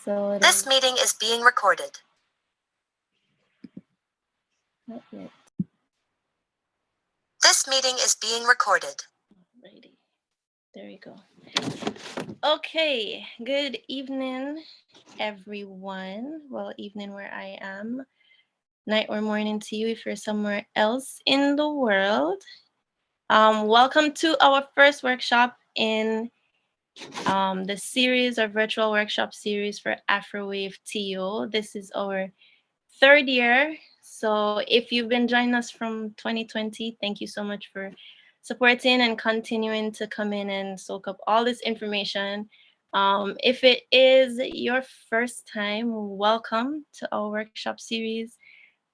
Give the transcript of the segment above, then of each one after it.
So This meeting is being recorded. not yet. This meeting is being recorded. Alrighty. There we go. Okay. Good evening, everyone. Well, evening where I am. Night or morning to you if you're somewhere else in the world. Welcome to our first workshop in the series, our virtual workshop series for Afrowaveto. This is our third year. So if you've been joining us from 2020, thank you so much for supporting and continuing to come in and soak up all this information. If it is your first time, welcome to our workshop series.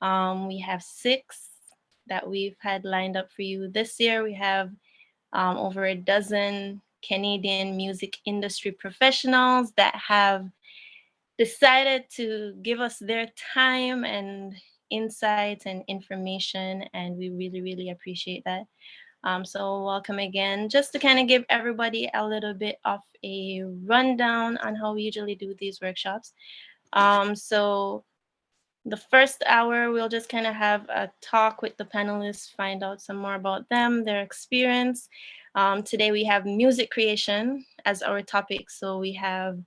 We have 6 that we've had lined up for you this year. We have over a dozen Canadian music industry professionals that have decided to give us their time and insights and information, and we really, really appreciate that. So welcome again. Just to kind of give everybody a little bit of a rundown on how we usually do these workshops. So the first hour, we'll just kind of have a talk with the panelists, find out some more about them, their experience. Today we have music creation as our topic. So we have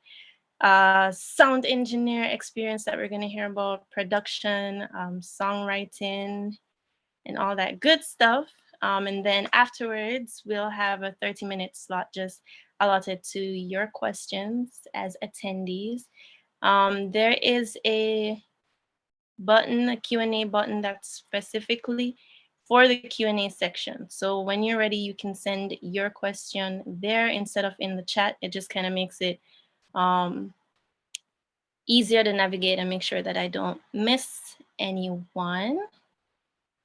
sound engineer experience that we're going to hear about, production, songwriting, and all that good stuff. And then afterwards, we'll have a 30-minute slot just allotted to your questions as attendees. There is a button, a Q&A button that's specifically for the Q&A section. So when you're ready, you can send your question there instead of in the chat. It just kind of makes it easier to navigate and make sure that I don't miss anyone.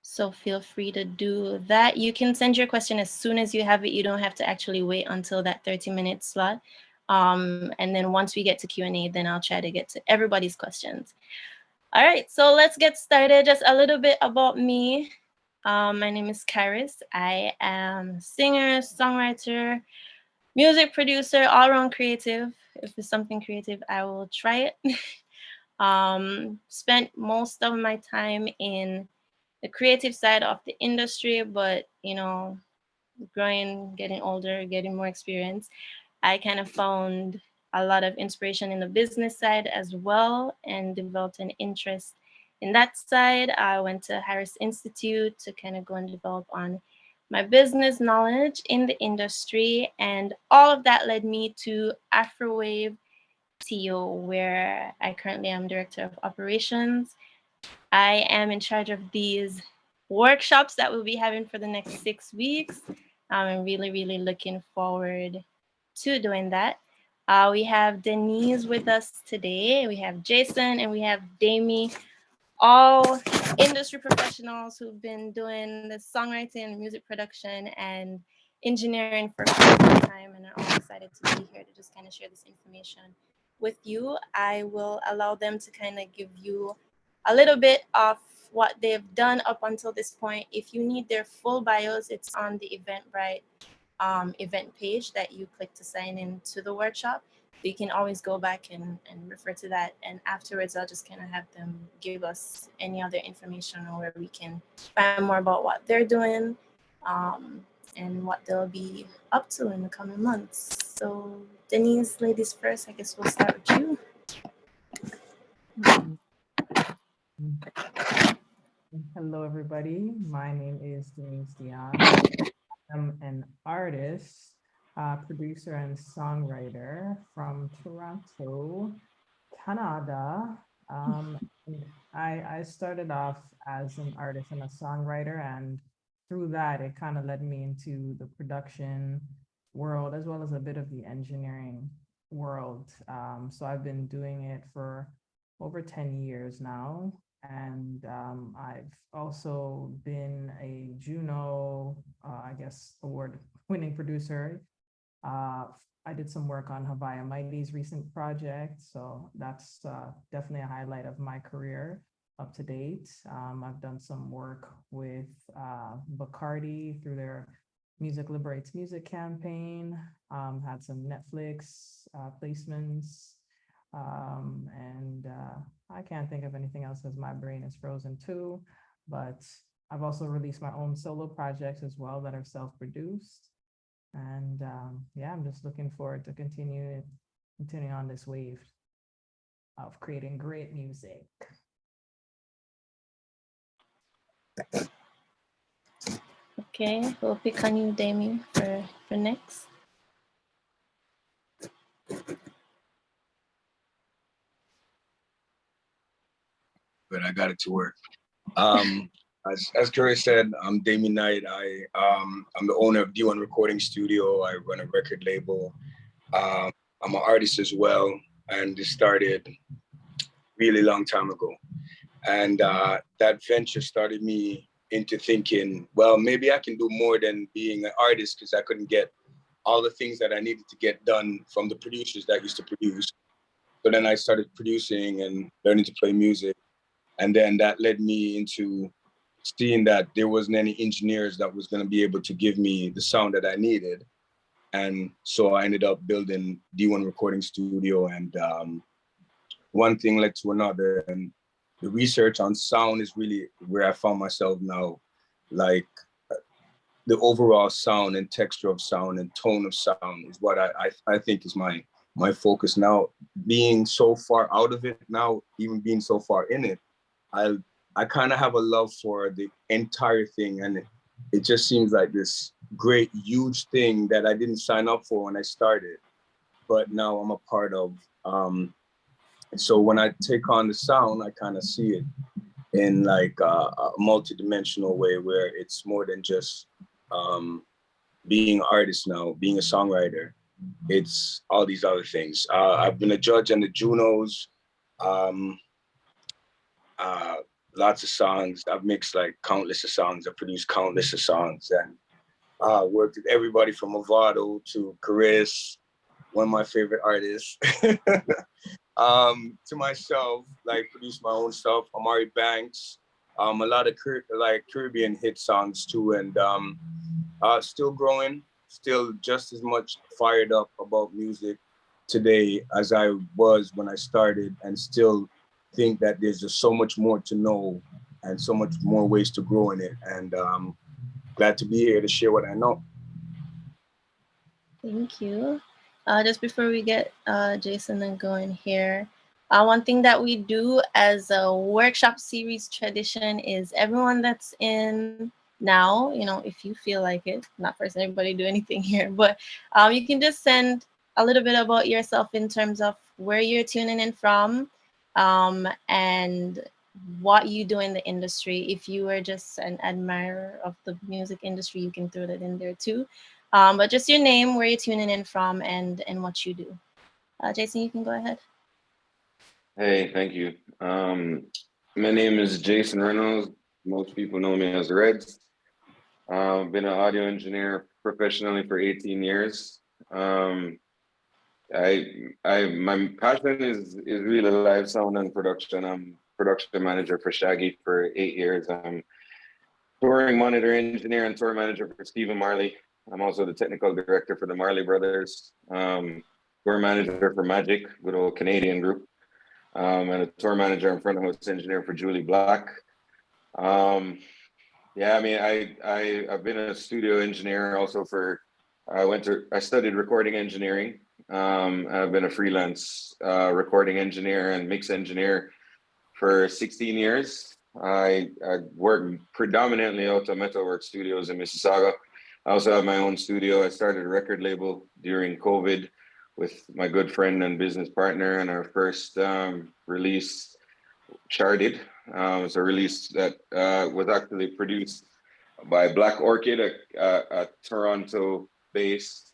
So feel free to do that. You can send your question as soon as you have it. You don't have to actually wait until that 30-minute slot. And then once we get to Q&A, then I'll try to get to everybody's questions. All right, so let's get started. Just a little bit about me. My name is Karis. I am a singer, songwriter, music producer, all-around creative. If it's something creative, I will try it. Spent most of my time in the creative side of the industry, but growing, getting older, getting more experience, I kind of found a lot of inspiration in the business side as well and developed an interest in that side. I went to Harris Institute to kind of go and develop on my business knowledge in the industry, and all of that led me to Afrowave TO, where I currently am Director of Operations. I am in charge of these workshops that we'll be having for the next 6 weeks. I'm really, really looking forward to doing that. We have Denise with us today. We have Jason and we have Damie, all industry professionals who've been doing the songwriting, music production, and engineering for quite some time, and are all excited to be here to just kind of share this information with you. I will allow them to kind of give you a little bit of what they've done up until this point. If you need their full bios, it's on the Eventbrite event page that you click to sign into the workshop. So you can always go back and refer to that. And afterwards, I'll just kind of have them give us any other information or where we can find more about what they're doing and what they'll be up to in the coming months. So Denise, ladies first, I guess we'll start with you. Hello, everybody. My name is Denise Dion. I'm an artist, producer, and songwriter from Toronto, Canada. And I started off as an artist and a songwriter, and through that, it kind of led me into the production world as well as a bit of the engineering world. So I've been doing it for over 10 years now. And I've also been a Juno, I guess, award-winning producer. I did some work on Havaya Mighty's recent project, so that's definitely a highlight of my career up to date. I've done some work with Bacardi through their Music Liberates Music campaign, had some Netflix placements, And I can't think of anything else because my brain is frozen too. But I've also released my own solo projects as well that are self-produced. And yeah, I'm just looking forward to continuing on this wave of creating great music. Okay, we'll pick on you, Damien, for next. But I got it to work. Um, as Curry said, I'm Damien Knight. I'm the owner of D1 Recording Studio. I run a record label. I'm an artist as well, and this started really long time ago. And that venture started me into thinking, well, maybe I can do more than being an artist because I couldn't get all the things that I needed to get done from the producers that used to produce. So then I started producing and learning to play music. And then that led me into seeing that there wasn't any engineers that was going to be able to give me the sound that I needed. And so I ended up building D1 Recording Studio, and one thing led to another. And the research on sound is really where I found myself now. Like the overall sound and texture of sound and tone of sound is what I think is my focus now. Being so far out of it now, even being so far in it, I kind of have a love for the entire thing, and it just seems like this great huge thing that I didn't sign up for when I started, but now I'm a part of. So when I take on the sound, I kind of see it in like a multi-dimensional way where it's more than just being an artist now, being a songwriter. It's all these other things. I've been a judge on the Junos. Um, uh, Lots of songs. I've mixed like countless of songs. I produced countless of songs, and worked with everybody from Avado to Chris, one of my favorite artists, to myself, like produced my own stuff. Amari Banks, a lot of Caribbean hit songs too, and still growing, still just as much fired up about music today as I was when I started, and still think that there's just so much more to know and so much more ways to grow in it. And glad to be here to share what I know. Thank you. Just before we get Jason and going here, one thing that we do as a workshop series tradition is everyone that's in now, if you feel like it, not forcing everybody to do anything here, but you can just send a little bit about yourself in terms of where you're tuning in from, and what you do in the industry. If you are just an admirer of the music industry, you can throw that in there too. But just your name, where you're tuning in from, and what you do. Jason, you can go ahead. Hey, thank you. My name is Jason Reynolds. Most people know me as Reds. I've been an audio engineer professionally for 18 years. My passion is really live sound and production. I'm production manager for Shaggy for 8 years. I'm touring monitor engineer and tour manager for Stephen Marley. I'm also the technical director for the Marley Brothers. Tour manager for Magic, good old Canadian group. And a tour manager and front of house engineer for Julie Black. Yeah, I mean, I've been a studio engineer also I studied recording engineering. I've been a freelance recording engineer and mix engineer for 16 years. I work predominantly out of Metalwork Studios in Mississauga. I also have my own studio. I started a record label during COVID with my good friend and business partner, and our first release charted. It's a release that was actually produced by Black Orchid, a Toronto-based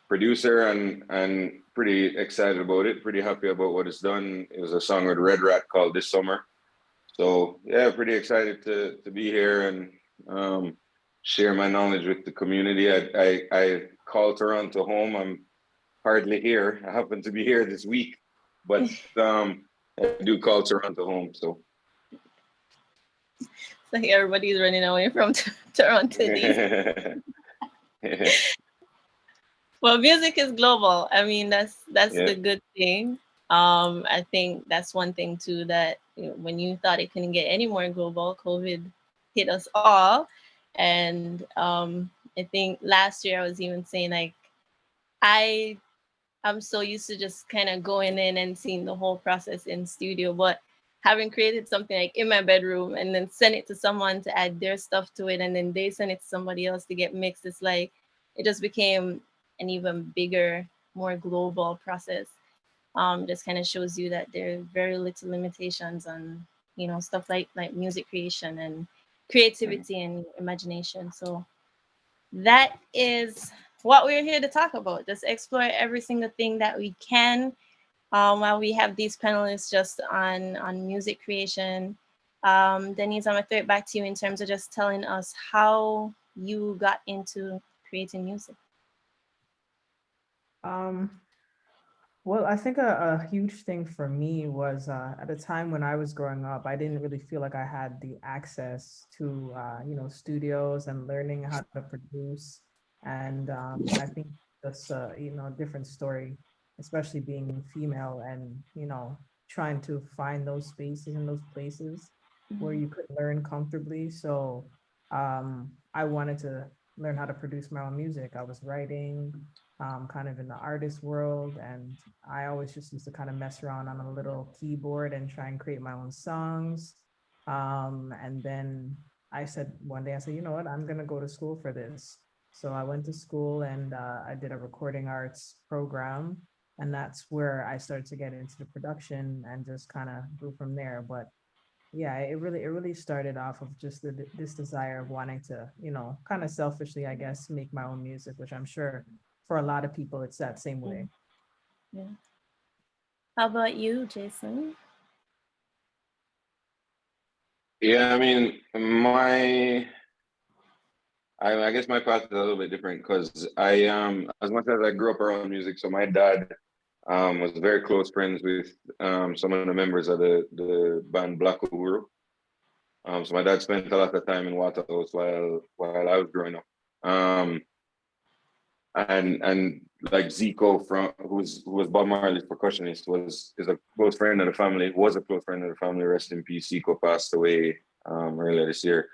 producer, and pretty excited about it. Pretty happy about what it's done. It was a song with Red Rat called "This Summer." So yeah, pretty excited to be here and share my knowledge with the community. I call Toronto home. I'm hardly here. I happen to be here this week, but I do call Toronto home. So Everybody's running away from Toronto. Well, music is global. I mean, that's Yeah. the good thing. I think that's one thing too that when you thought it couldn't get any more global, COVID hit us all. And I think last year I was even saying like I I'm so used to just kind of going in and seeing the whole process in studio, but having created something like in my bedroom and then send it to someone to add their stuff to it, and then they send it to somebody else to get mixed, it's like it just became an even bigger, more global process. Just kind of shows you that there are very little limitations on stuff like music creation and creativity and imagination. So that is what we're here to talk about. Just explore every single thing that we can while we have these panelists just on music creation. Denise, I'm gonna throw it back to you in terms of just telling us how you got into creating music. Um, Well, I think a huge thing for me was at the time when I was growing up, I didn't really feel like I had the access to, studios and learning how to produce. And I think that's, a different story, especially being female and, trying to find those spaces and those places where Mhm. you could learn comfortably. So I wanted to learn how to produce my own music. I was writing kind of in the artist world. And I always just used to kind of mess around on a little keyboard and try and create my own songs. And then I said one day, I said, you know what, I'm going to go to school for this. So I went to school and I did a recording arts program. And that's where I started to get into the production and just kind of grew from there. But yeah, it really started off of just this desire of wanting to, kind of selfishly, I guess, make my own music, which I'm sure for a lot of people it's that same way. Yeah. How about you, Jason? Yeah, I mean, I guess my path is a little bit different because as much as I grew up around music, so my dad was very close friends with some of the members of the band Black Uhuru. So my dad spent a lot of time in Waterhouse while I was growing up. Um, and like Zico who was Bob Marley's percussionist is a close friend of the family, was a close friend of the family. Rest in peace. Zico passed away earlier this year.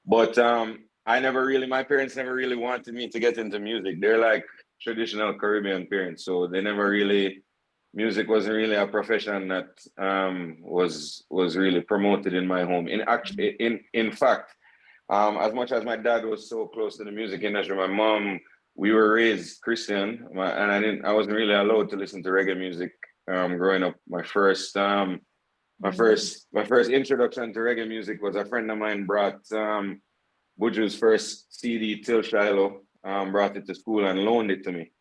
But my parents never really wanted me to get into music. They're like traditional Caribbean parents, so they never really music wasn't really a profession that was really promoted in my home. In fact, as much as my dad was so close to the music industry, my mom, we were raised Christian, and I wasn't really allowed to listen to reggae music growing up. My first introduction to reggae music was a friend of mine brought Buju's first CD, Till Shiloh, brought it to school and loaned it to me.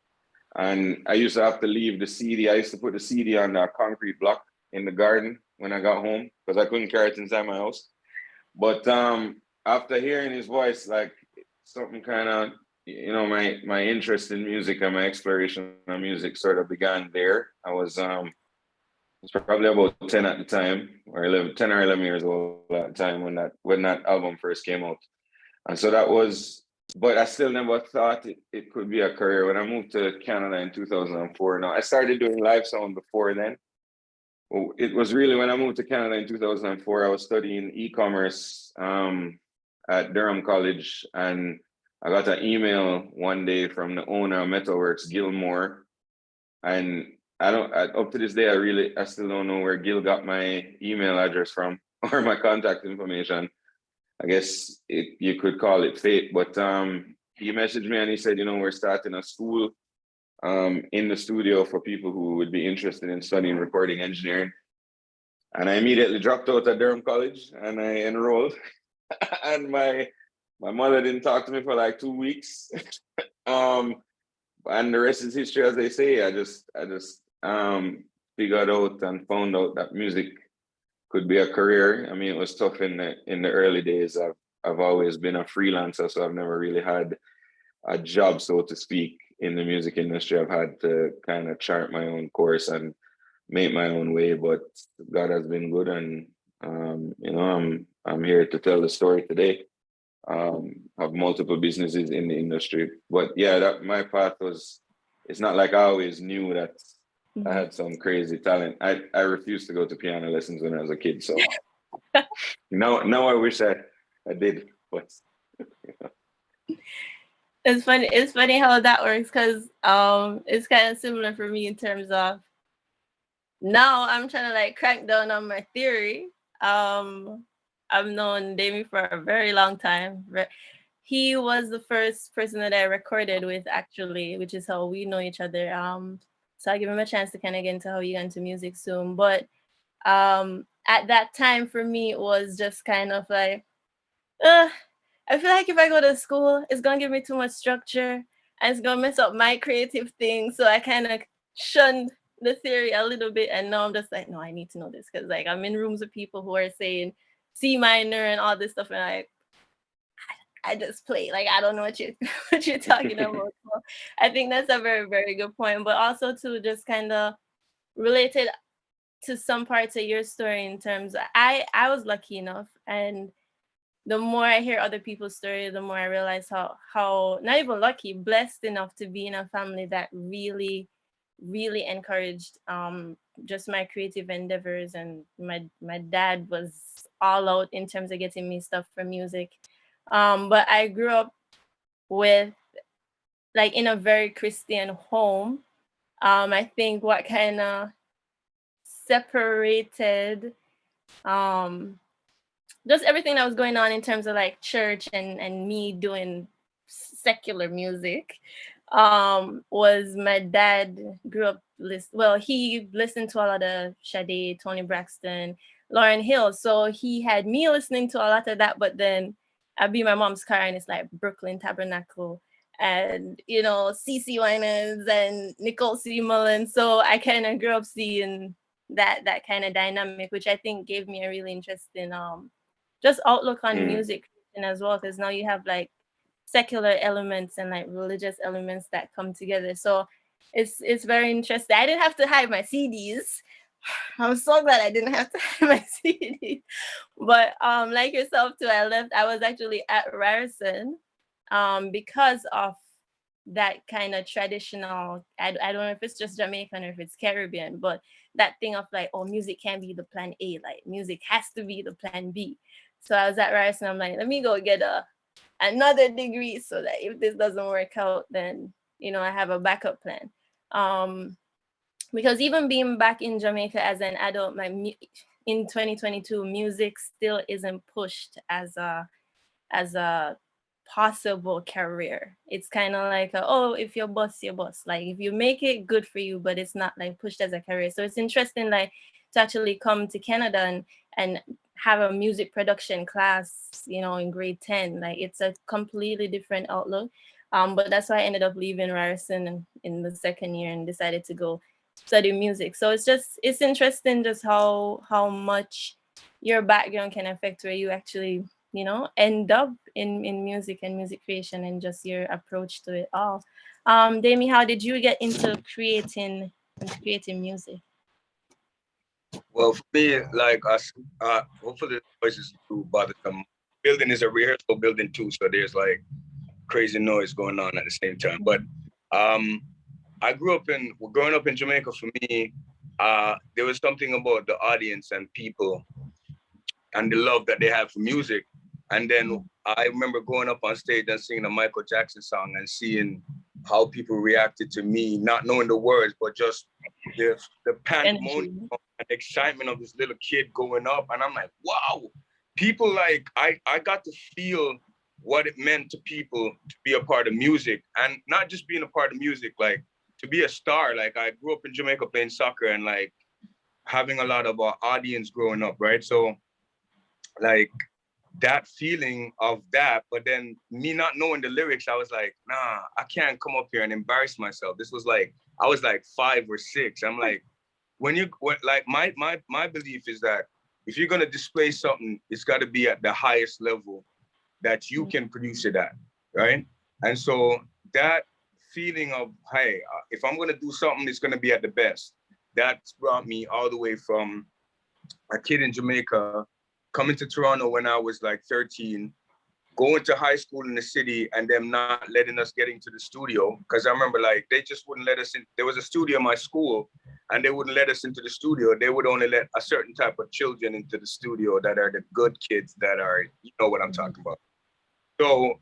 And I used to have to leave the CD. I used to put the CD on a concrete block in the garden when I got home because I couldn't carry it inside my house. But after hearing his voice, like something kind of, my interest in music and my exploration of music sort of began there. I was probably about 10 at the time, or 11, 10 or 11 years old at the time when that album first came out. And so but I still never thought it could be a career. When I moved to Canada in 2004, now I started doing live sound before then. Well, it was really when I moved to Canada in 2004, I was studying e-commerce at Durham College, and I got an email one day from the owner of Metalworks, Gilmore, and up to this day, I still don't know where Gil got my email address from or my contact information. I guess you could call it fate, but he messaged me and he said, we're starting a school in the studio for people who would be interested in studying recording engineering. And I immediately dropped out at Durham College and I enrolled. And my mother didn't talk to me for like 2 weeks. um, and the rest is history, as they say. I just figured out and found out that music could be a career. I mean, it was tough in the early days. I've always been a freelancer, so I've never really had a job, so to speak, in the music industry. I've had to kind of chart my own course and make my own way, but God has been good, and I'm here to tell the story today. Have multiple businesses in the industry, but yeah, that my path was it's not like I always knew that I Mhm. had some crazy talent. I refused to go to piano lessons when I was a kid. So now I wish I did. But It's funny how that works because it's kind of similar for me in terms of now I'm trying to like crank down on my theory. Um, I've known Davey for a very long time. He was the first person that I recorded with actually, which is how we know each other. So I give him a chance to kind of get into how he got into music soon. But at that time for me it was just kind of like, uh, I feel like if I go to school, it's gonna give me too much structure and it's gonna mess up my creative thing. So I kind of shunned the theory a little bit, and now I'm just like, no, I need to know this because like I'm in rooms with people who are saying C minor and all this stuff, and I just play like I don't know what you what you're talking about. So I think that's a very very good point, but also to just kind of related to some parts of your story in terms of, I was lucky enough, and the more I hear other people's story, the more I realize how not even lucky, blessed enough to be in a family that really, really encouraged just my creative endeavors. And my dad was all out in terms of getting me stuff for music. But I grew up with like in a very Christian home. I think what kind of separated um just everything that was going on in terms of like church and me doing secular music was my dad grew up he listened to a lot of Sade, Tony Braxton, Lauryn Hill, so he had me listening to a lot of that, but then I'd be in my mom's car and it's like Brooklyn Tabernacle and CC Winans and Nicole C. Mullen, so I kind of grew up seeing that kind of dynamic, which I think gave me a really interesting just outlook on mm, music creation as well, because now you have like secular elements and like religious elements that come together. So it's very interesting. I didn't have to hide my CDs. I'm so glad I didn't have to hide my CDs. But like yourself too, I was actually at Ryerson because of that kind of traditional, I don't know if it's just Jamaican or if it's Caribbean, but that thing of like, oh, music can't be the plan A, like music has to be the plan B. So I was at Rice and I'm like, let me go get another degree so that if this doesn't work out, then I have a backup plan. Um, because even being back in Jamaica as an adult, in 2022, music still isn't pushed as a possible career. It's kind of like, oh, if you're boss, you're boss. Like if you make it, good for you, but it's not like pushed as a career. So it's interesting, like to actually come to Canada and have a music production class, in grade 10. Like it's a completely different outlook. But that's why I ended up leaving Ryerson in the second year and decided to go study music. So it's interesting just how much your background can affect where you actually end up in music and music creation and just your approach to it all. Demi, how did you get into creating music? Well, for me, like us, hopefully the noise is too bothersome. Building is a rehearsal building too, so there's like crazy noise going on at the same time. But um, growing up in Jamaica for me, there was something about the audience and people and the love that they have for music. And then I remember going up on stage and singing a Michael Jackson song and seeing how people reacted to me, not knowing the words, but just the pandemonium Energy. and excitement of this little kid going up. And I'm like, wow, people like, I got to feel what it meant to people to be a part of music, and not just being a part of music, like to be a star. Like I grew up in Jamaica playing soccer and like having a lot of our audience growing up, right? So like that feeling of that, but then me not knowing the lyrics, I was like, nah, I can't come up here and embarrass myself. This was like, I was like 5 or 6. I'm like, like my belief is that if you're gonna display something, it's got to be at the highest level that you can produce it at, right? And so that feeling of, hey, if I'm gonna do something, it's gonna be at the best. That's brought me all the way from a kid in Jamaica coming to Toronto when I was like 13 going to high school in the city and them not letting us get into the studio. Because I remember like they just wouldn't let us in. There was a studio in my school and they wouldn't let us into the studio. They would only let a certain type of children into the studio that are the good kids that are, you know what I'm talking about. So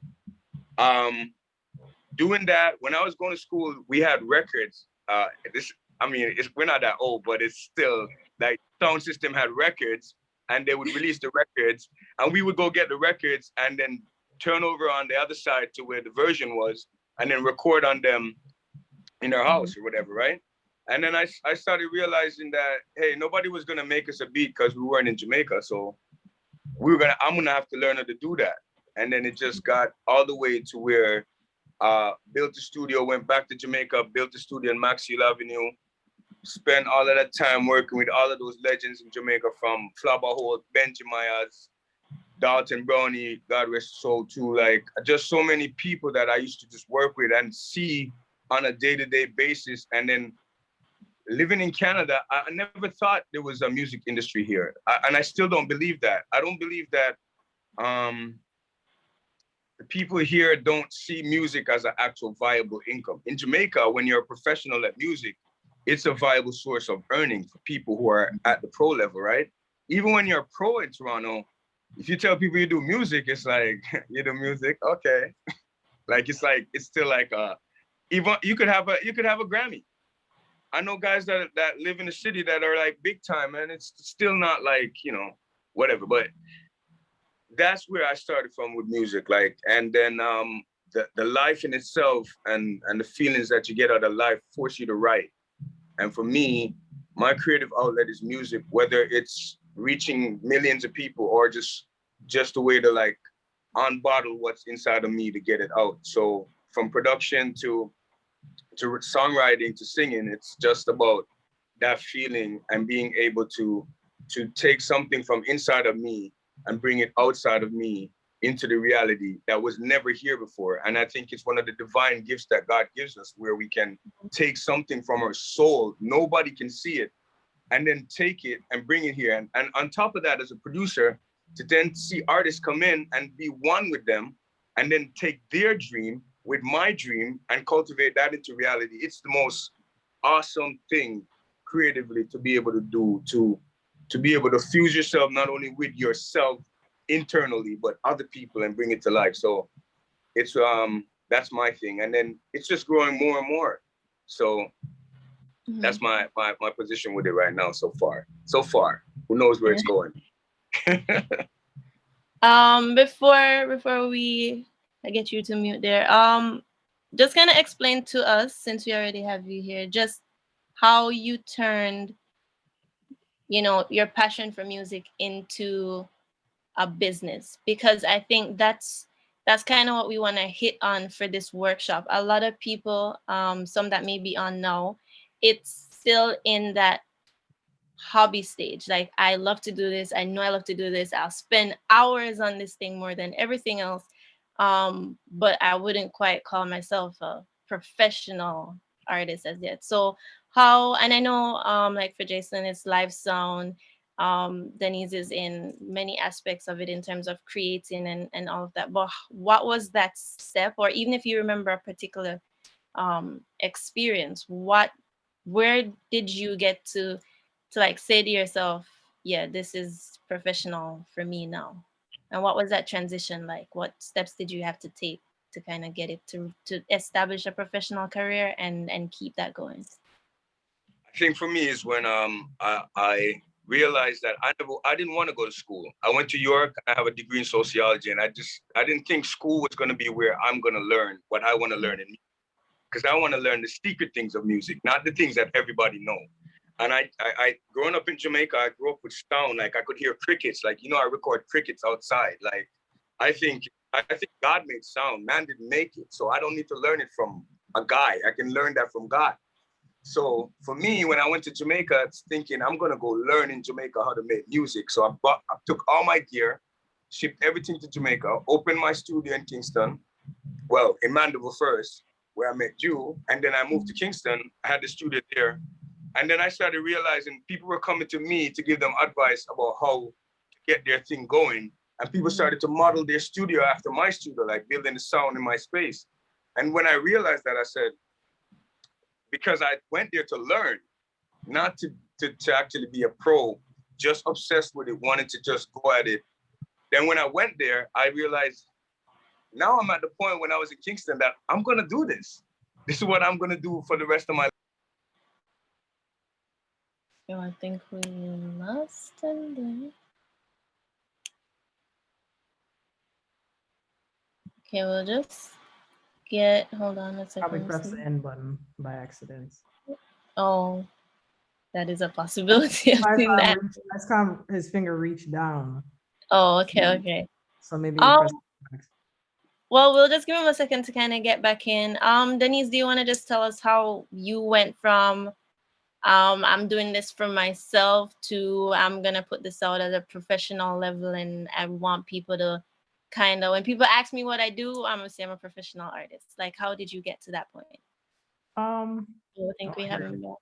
doing that, when I was going to school, we had records. We're not that old, but it's still like sound system had records and they would release the records and we would go get the records and then turn over on the other side to where the version was and then record on them in our house or whatever, right? And then I started realizing that, hey, nobody was going to make us a beat because we weren't in Jamaica. So I'm going to have to learn how to do that. And then it just got all the way to where built a studio, went back to Jamaica, built a studio in Maxwell Avenue, spent all of that time working with all of those legends in Jamaica from Flabba Holt, Benji Myers, Dalton Brownie, God rest his soul too. Like just so many people that I used to just work with and see on a day-to-day basis. And then living in Canada, I never thought there was a music industry here. And I still don't believe that. I don't believe that the people here don't see music as an actual viable income. In Jamaica, when you're a professional at music, it's a viable source of earning for people who are at the pro level, right? Even when you're a pro in Toronto, if you tell people you do music, it's like, you do music, okay. It's still like even you could have a Grammy. I know guys that live in the city that are like big time, and it's still not like, whatever. But that's where I started from with music, like, and then the life in itself and the feelings that you get out of life force you to write. And for me, my creative outlet is music, whether it's reaching millions of people or just a way to like unbottle what's inside of me to get it out. So from production to songwriting to singing, it's just about that feeling and being able to take something from inside of me and bring it outside of me into the reality that was never here before. And I think it's one of the divine gifts that God gives us, where we can take something from our soul, nobody can see it, and then take it and bring it here. And on top of that, as a producer, to then see artists come in and be one with them, and then take their dream with my dream and cultivate that into reality. It's the most awesome thing creatively to be able to do, to be able to fuse yourself not only with yourself internally, but other people and bring it to life. So it's that's my thing. And then it's just growing more and more. So that's my position with it right now so far. So far. Who knows where it's going? Before I get you to mute there, just kind of explain to us, since we already have you here, just how you turned, your passion for music into a business, because I think that's kind of what we want to hit on for this workshop. A lot of people, some that may be on now, it's still in that hobby stage. Like, I love to do this. I know I love to do this. I'll spend hours on this thing more than everything else. But I wouldn't quite call myself a professional artist as yet. So how, and I know, like for Jason, it's live sound. Denise is in many aspects of it in terms of creating and all of that. But what was that step, or even if you remember a particular experience, where did you get to like say to yourself, yeah, this is professional for me now? And what was that transition like? What steps did you have to take to kind of get it to establish a professional career and keep that going? I think for me is when I realized that I didn't want to go to school. I went to York. I have a degree in sociology, and I didn't think school was going to be where I'm going to learn what I want to learn in music, because I want to learn the secret things of music, not the things that everybody know. And I growing up in Jamaica, I grew up with sound. Like I could hear crickets. Like, I record crickets outside. Like I think God made sound. Man didn't make it, so I don't need to learn it from a guy. I can learn that from God. So for me, when I went to Jamaica, it's thinking I'm gonna go learn in Jamaica how to make music. So I took all my gear, shipped everything to Jamaica, opened my studio in Kingston. Well, in Mandeville first, where I met you, and then I moved to Kingston. I had the studio there, and then I started realizing people were coming to me to give them advice about how to get their thing going. And people started to model their studio after my studio, like building the sound in my space. And when I realized that, I said, because I went there to learn, not to actually be a pro, just obsessed with it, wanted to just go at it. Then when I went there, I realized now I'm at the point when I was in Kingston that I'm gonna do this. This is what I'm gonna do for the rest of my life. So I think we lost him there. Okay, we'll just hold on a Probably second. press the end button by accident. Oh, that is a possibility. I've seen that. Last time his finger reached down. Oh, okay. So maybe he pressed. Well, we'll just give him a second to kind of get back in. Denise, do you want to just tell us how you went from I'm doing this for myself to I'm gonna put this out at a professional level, and I want people to kind of, when people ask me what I do, I'm gonna say I'm a professional artist. Like, how did you get to that point? I think we have him back.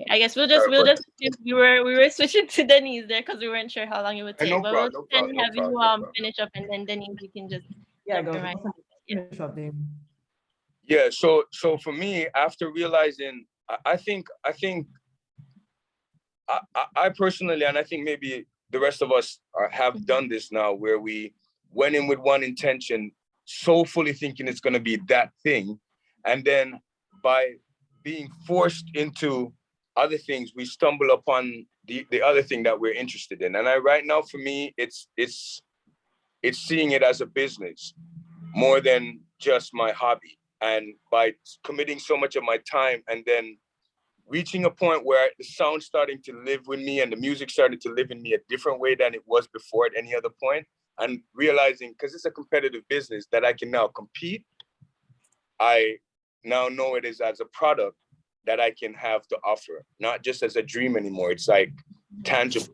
I guess we'll just we were switching to Denise there because we weren't sure how long it would take. But we'll have you finish up, and then Denise, you can just go right. Finish up, Dave. Yeah. So for me, after realizing, I think I personally, and I think maybe the rest of us have done this now, where we went in with one intention, so fully thinking it's going to be that thing, and then by being forced into other things, we stumble upon the other thing that we're interested in. And right now, for me, it's seeing it as a business more than just my hobby. And by committing so much of my time, and then reaching a point where the sound starting to live with me and the music started to live in me a different way than it was before at any other point, and realizing, because it's a competitive business, that I can now compete. I now know it is as a product that I can have to offer, not just as a dream anymore. It's like tangible.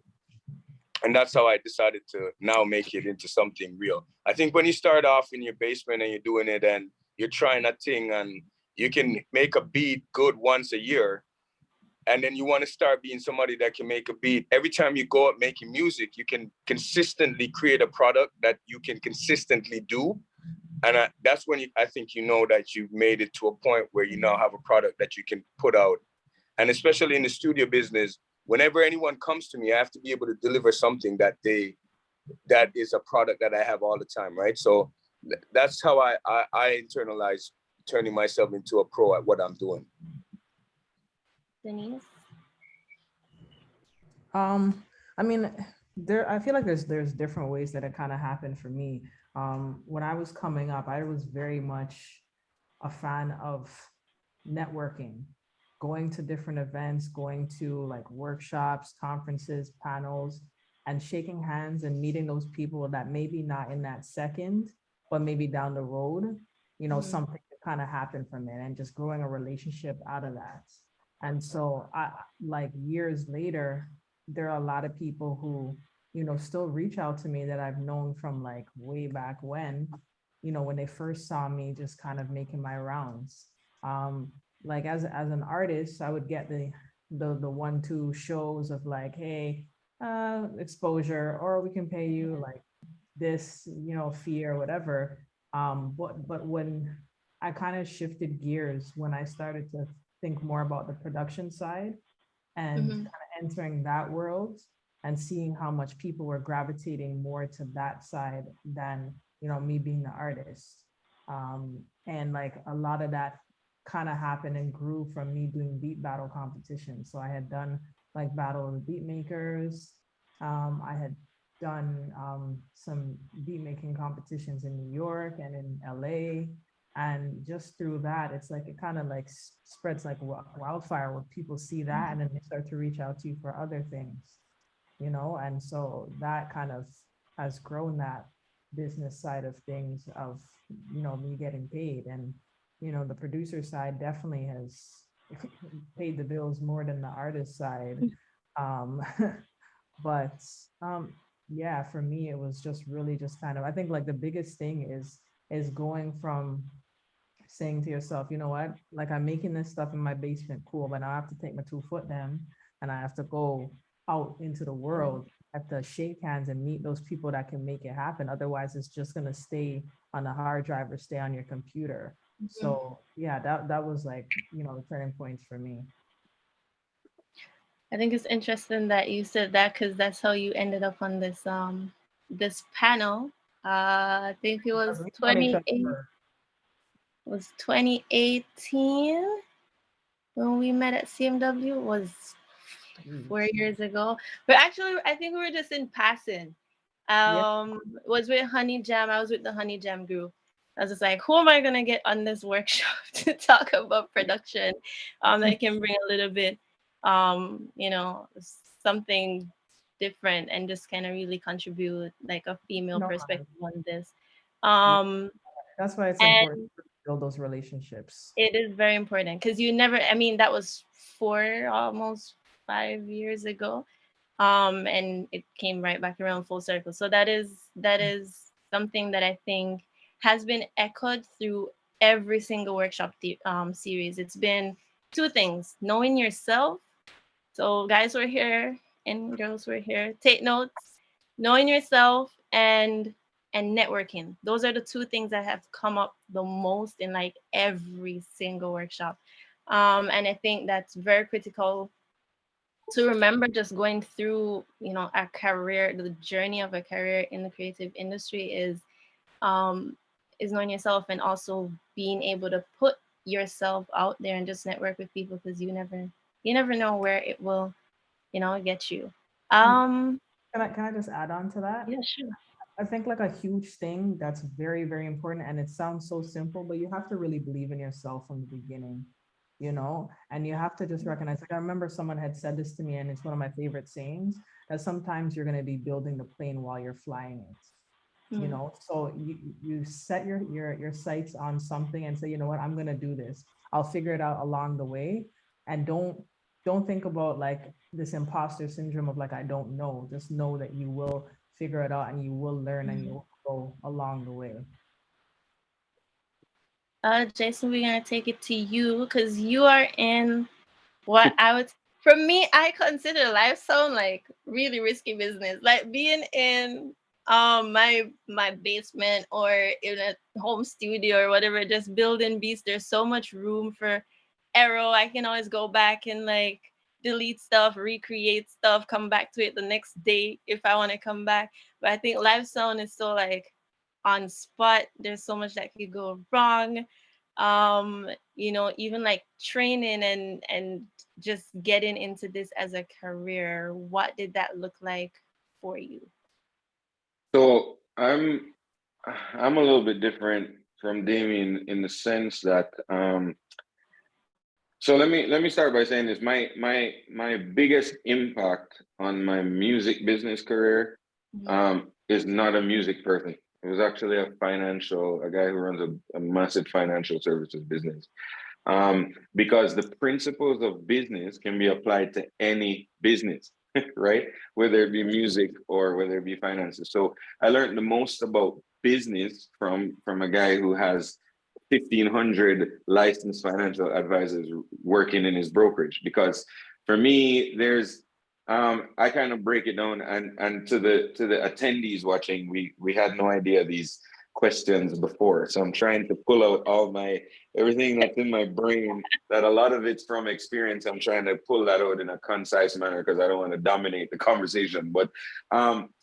And that's how I decided to now make it into something real. I think when you start off in your basement and you're doing it and you're trying a thing and you can make a beat good once a year, and then you want to start being somebody that can make a beat. Every time you go up making music, you can consistently create a product that you can consistently do. And that's when I think you know that you've made it to a point where you now have a product that you can put out. And especially in the studio business, whenever anyone comes to me, I have to be able to deliver something that is a product that I have all the time, right? So that's how I internalize turning myself into a pro at what I'm doing. Denise? I mean, I feel like there's different ways that it kind of happened for me. When I was coming up, I was very much a fan of networking, going to different events, going to like workshops, conferences, panels, and shaking hands and meeting those people that maybe not in that second, but maybe down the road, something could kind of happen from it, and just growing a relationship out of that. And so I, like years later, there are a lot of people who, still reach out to me that I've known from like way back when, when they first saw me just kind of making my rounds. Like as an artist, I would get the 1-2 shows of like, hey, exposure, or we can pay you like this, fee or whatever. But when I kind of shifted gears, when I started to think more about the production side and kind of entering that world and seeing how much people were gravitating more to that side than, me being the artist. And like a lot of that kind of happened and grew from me doing beat battle competitions. So I had done like Battle of the Beat Makers. I had done some beat making competitions in New York and in LA. And just through that, it's like it kind of like spreads like wildfire when people see that, and then they start to reach out to you for other things, and so that kind of has grown that business side of things of, me getting paid. And, the producer side definitely has paid the bills more than the artist side. But yeah, for me, it was just really just kind of, I think like the biggest thing is going from saying to yourself, you know what, like I'm making this stuff in my basement, cool, but now I have to take my 2 foot down and I have to go out into the world have to shake hands and meet those people that can make it happen. Otherwise, it's just gonna stay on a hard drive or stay on your computer. So yeah, that was like, the turning points for me. I think it's interesting that you said that because that's how you ended up on this panel. I think it Because was we've known each other 2018 when we met at CMW. It was for 4 years ago. But actually, I think we were just in passing. Was with Honey Jam. I was with the Honey Jam group. I was just like, who am I gonna get on this workshop to talk about production? That can bring a little bit, something different and just kind of really contribute like a female No, perspective on this. yeah, Um, that's why it's important and to build those relationships. it is very important because you never. I mean, that was almost 5 years ago, and it came right back around full circle. So that is something that I think has been echoed through every single workshop series. It's been two things: knowing yourself. So guys who are here and girls who are here, take notes. Knowing yourself and networking. Those are the two things that have come up the most in like every single workshop. And I think that's very critical to remember just going through, a career, the journey of a career in the creative industry um is knowing yourself and also being able to put yourself out there and just network with people because you never know where it will, get you. And Um can I just add on to that? yeah, sure. I think like a huge thing that's very, very important, and it sounds so simple, but you have to really believe in yourself from the beginning, and you have to just recognize, like I remember someone had said this to me, and it's one of my favorite sayings, that sometimes you're going to be building the plane while you're flying it. So you set your sights on something and say, you know what, I'm going to do this. I'll figure it out along the way. And don't think about like this imposter syndrome of like, I don't know. Just know that you will figure it out and you will learn and you will go along the way. Jason, we're gonna take it to you because you are in what I would, for me, I consider live sound like really risky business. Like being in my basement or in a home studio or whatever, just building beats. There's so much room for error. I can always go back and like delete stuff, recreate stuff, come back to it the next day if I want to come back. But I think live sound is so like on spot. There's so much that could go wrong. Even like training and just getting into this as a career, what did that look like for you? So I'm a little bit different from Damien in the sense that so let me start by saying this. My biggest impact on my music business career is not a music person. It was actually a guy who runs a massive financial services business. Because the principles of business can be applied to any business, right? Whether it be music or whether it be finances. So I learned the most about business from a guy who has 1,500 licensed financial advisors working in his brokerage. Because for me, there's I kind of break it down, and to the attendees watching, we had no idea these questions before. So I'm trying to pull out all my everything that's in my brain, that a lot of it's from experience. I'm trying to pull that out in a concise manner because I don't want to dominate the conversation. But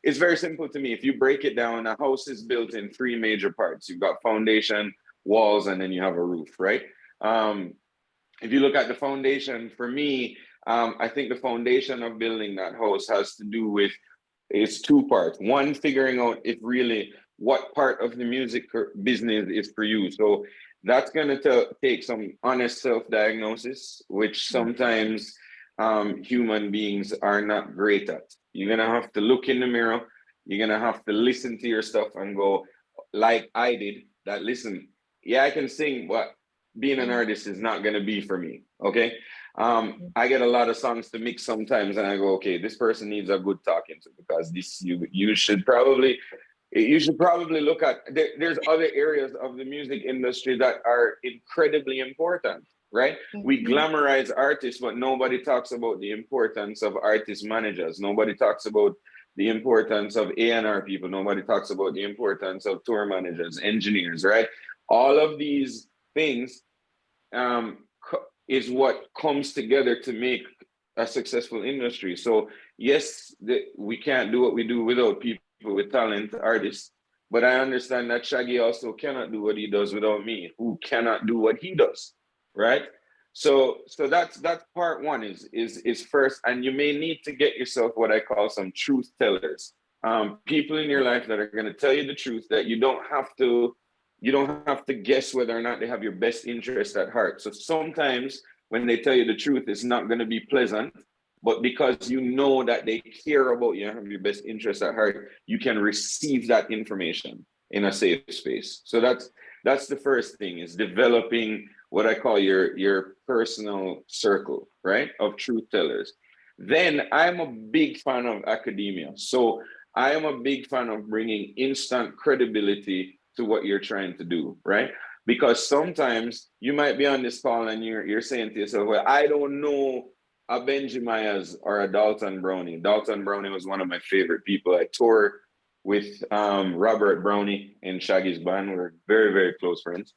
it's very simple to me. If you break it down, a house is built in three major parts. You've got foundation, walls, and then you have a roof, right? If you look at the foundation, for me, I think the foundation of building that house has to do with, it's two parts. One, figuring out if really what part of the music business is for you. So that's going to take some honest self-diagnosis, which sometimes human beings are not great at. You're going to have to look in the mirror. You're going to have to listen to your stuff and go, like I did, that listen, yeah, I can sing, but being an artist is not going to be for me. Okay. I get a lot of songs to mix sometimes and I go, okay, this person needs a good talking to, because this, you should probably look at, there's other areas of the music industry that are incredibly important, right? We glamorize artists, but nobody talks about the importance of artist managers. Nobody talks about the importance of A&R people. Nobody talks about the importance of tour managers, engineers, right? All of these things is what comes together to make a successful industry. So yes, we can't do what we do without people with talent, artists, but I understand that Shaggy also cannot do what he does without me, who cannot do what he does, right? So that's part one is first, and you may need to get yourself what I call some truth tellers, people in your life that are going to tell you the truth, that you don't have to guess whether or not they have your best interest at heart. So sometimes when they tell you the truth, it's not going to be pleasant, but because you know that they care about you and have your best interest at heart, you can receive that information in a safe space. So that's the first thing, is developing what I call your personal circle, right, of truth tellers. Then I'm a big fan of academia. So I am a big fan of bringing instant credibility to what you're trying to do, right? Because sometimes you might be on this call and you're saying to yourself, well, I don't know a Benji Myers or a Dalton Brownie. Dalton Brownie was one of my favorite people. I toured with Robert Brownie in Shaggy's band. We're very, very close friends.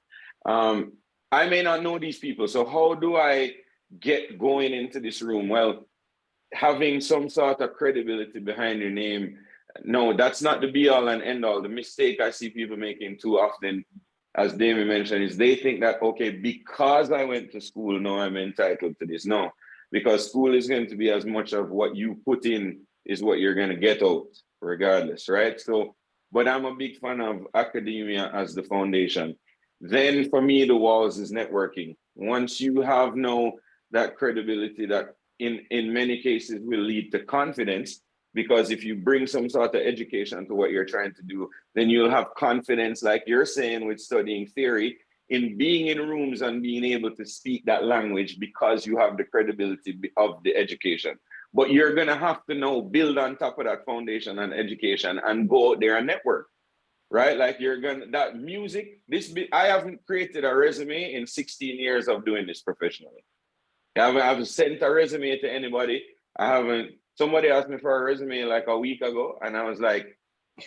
I may not know these people. So how do I get going into this room? Well, having some sort of credibility behind your name. No, that's not the be all and end all. The mistake I see people making too often, as Damien mentioned, is they think that, okay, because I went to school, now I'm entitled to this. No, because school is going to be as much of what you put in is what you're going to get out, regardless, right? So, but I'm a big fan of academia as the foundation. Then for me, the walls is networking. Once you have that credibility that in many cases will lead to confidence, because if you bring some sort of education to what you're trying to do, then you'll have confidence, like you're saying with studying theory, in being in rooms and being able to speak that language because you have the credibility of the education. But you're going to have to now build on top of that foundation and education and go out there and network, right? Like that music, I haven't created a resume in 16 years of doing this professionally. I haven't sent a resume to anybody. Somebody asked me for a resume like a week ago, and I was like,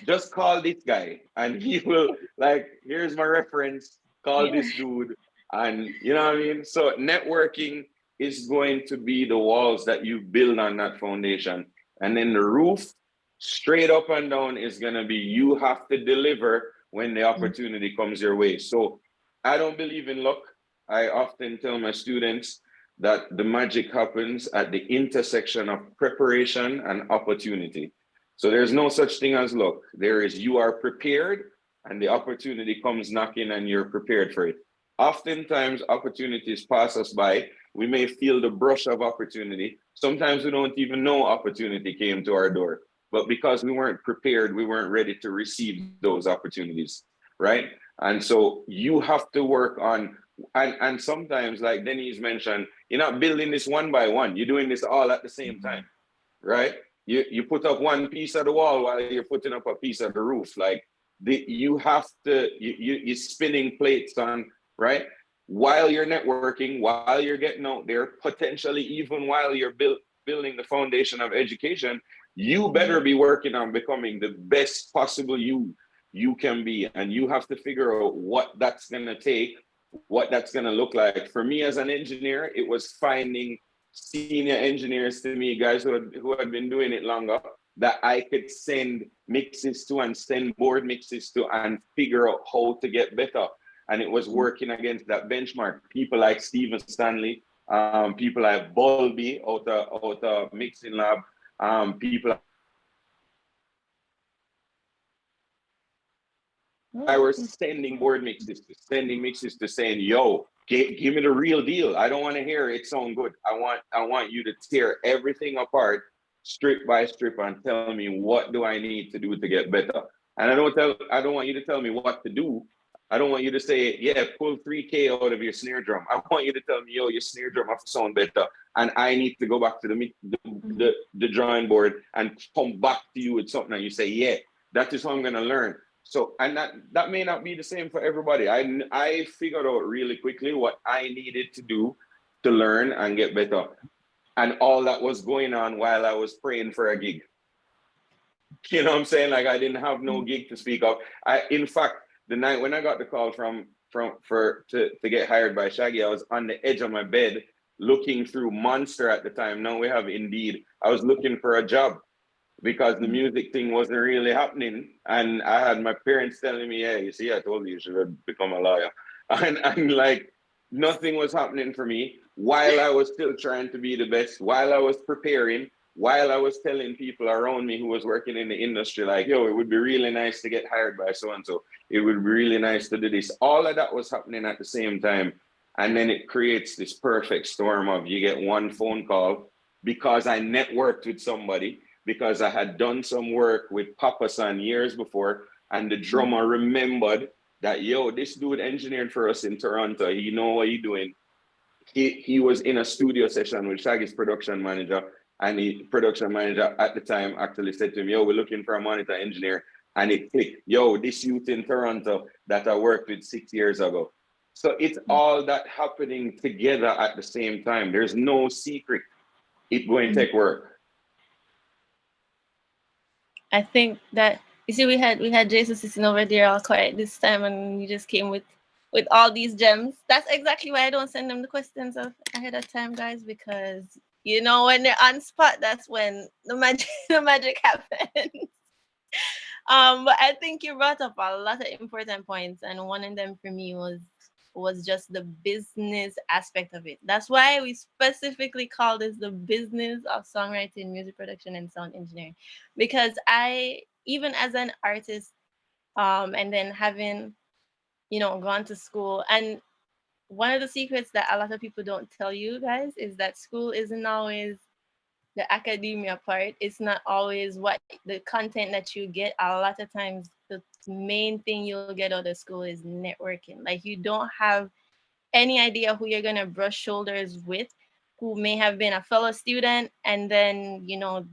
just call this guy and he will, like, here's my reference, call this dude. And you know what I mean? So networking is going to be the walls that you build on that foundation. And then the roof, straight up and down, is going to be you have to deliver when the opportunity comes your way. So I don't believe in luck. I often tell my students that the magic happens at the intersection of preparation and opportunity. So there's no such thing as luck. There is, you are prepared and the opportunity comes knocking and you're prepared for it. Oftentimes opportunities pass us by. We may feel the brush of opportunity. Sometimes we don't even know opportunity came to our door, but because we weren't prepared, we weren't ready to receive those opportunities, right? And so you have to work on, and sometimes, like Denise mentioned, you're not building this one by one. You're doing this all at the same time, right? You put up one piece of the wall while you're putting up a piece of the roof. Like you're spinning plates on, right? While you're networking, while you're getting out there, potentially even while you're building the foundation of education, you better be working on becoming the best possible you can be. And you have to figure out what that's gonna take, what that's going to look like. For me as an engineer, it was finding senior engineers to me, guys who had been doing it longer, that I could send mixes to and send board mixes to and figure out how to get better. And it was working against that benchmark. People like Stephen Stanley, people like Bulby out of Mixing Lab, people I was sending mixes to saying, yo, give me the real deal. I don't want to hear it sound good. I want you to tear everything apart strip by strip and tell me what do I need to do to get better. And I don't want you to tell me what to do. I don't want you to say, yeah, pull 3K out of your snare drum. I want you to tell me, yo, your snare drum have to sound better. And I need to go back to the drawing board and come back to you with something. And you say, yeah, that is how I'm going to learn. So, and that may not be the same for everybody. I figured out really quickly what I needed to do to learn and get better. And all that was going on while I was praying for a gig. You know what I'm saying? Like I didn't have no gig to speak of. In fact, the night when I got the call to get hired by Shaggy, I was on the edge of my bed looking through Monster at the time. Now we have Indeed. I was looking for a job because the music thing wasn't really happening. And I had my parents telling me, hey, you see, I told you you should have become a lawyer. And like nothing was happening for me while I was still trying to be the best, while I was preparing, while I was telling people around me who was working in the industry, like, yo, it would be really nice to get hired by so and so. It would be really nice to do this. All of that was happening at the same time. And then it creates this perfect storm of you get one phone call because I networked with somebody, because I had done some work with Papa San years before, and the drummer remembered that, yo, this dude engineered for us in Toronto. You know what he doing? He was in a studio session with Shaggy's production manager, and the production manager at the time actually said to him, yo, we're looking for a monitor engineer. And it clicked, yo, this youth in Toronto that I worked with 6 years ago. So it's all that happening together at the same time. There's no secret. It's going to take work. I think that you see we had Jason sitting over there all quiet this time, and you just came with all these gems. That's exactly why I don't send them the questions ahead of time, guys, because you know when they're on spot, that's when the magic the magic happens. But I think you brought up a lot of important points, and one of them for me was just the business aspect of it. That's why we specifically call this the business of songwriting, music production, and sound engineering, because I, even as an artist, and then having gone to school, and one of the secrets that a lot of people don't tell you guys is that school isn't always the academia part. It's not always what the content that you get. A lot of times the main thing you'll get out of school is networking. Like you don't have any idea who you're gonna brush shoulders with, who may have been a fellow student, and then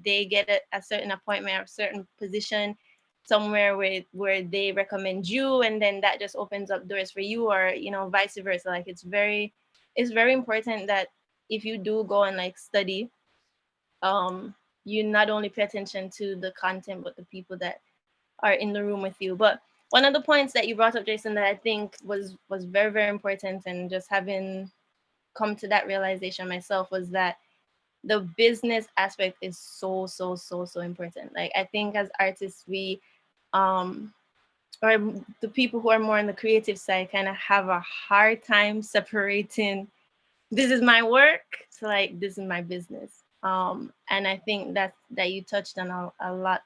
they get a certain appointment or a certain position somewhere where they recommend you, and then that just opens up doors for you, or vice versa. Like it's very important that if you do go and like study, you not only pay attention to the content but the people that are in the room with you. But one of the points that you brought up, Jason, that I think was very, very important, and just having come to that realization myself, was that the business aspect is so, so, so, so important. Like I think as artists, we or the people who are more on the creative side kind of have a hard time separating this is my work to like this is my business. And I think that you touched on a lot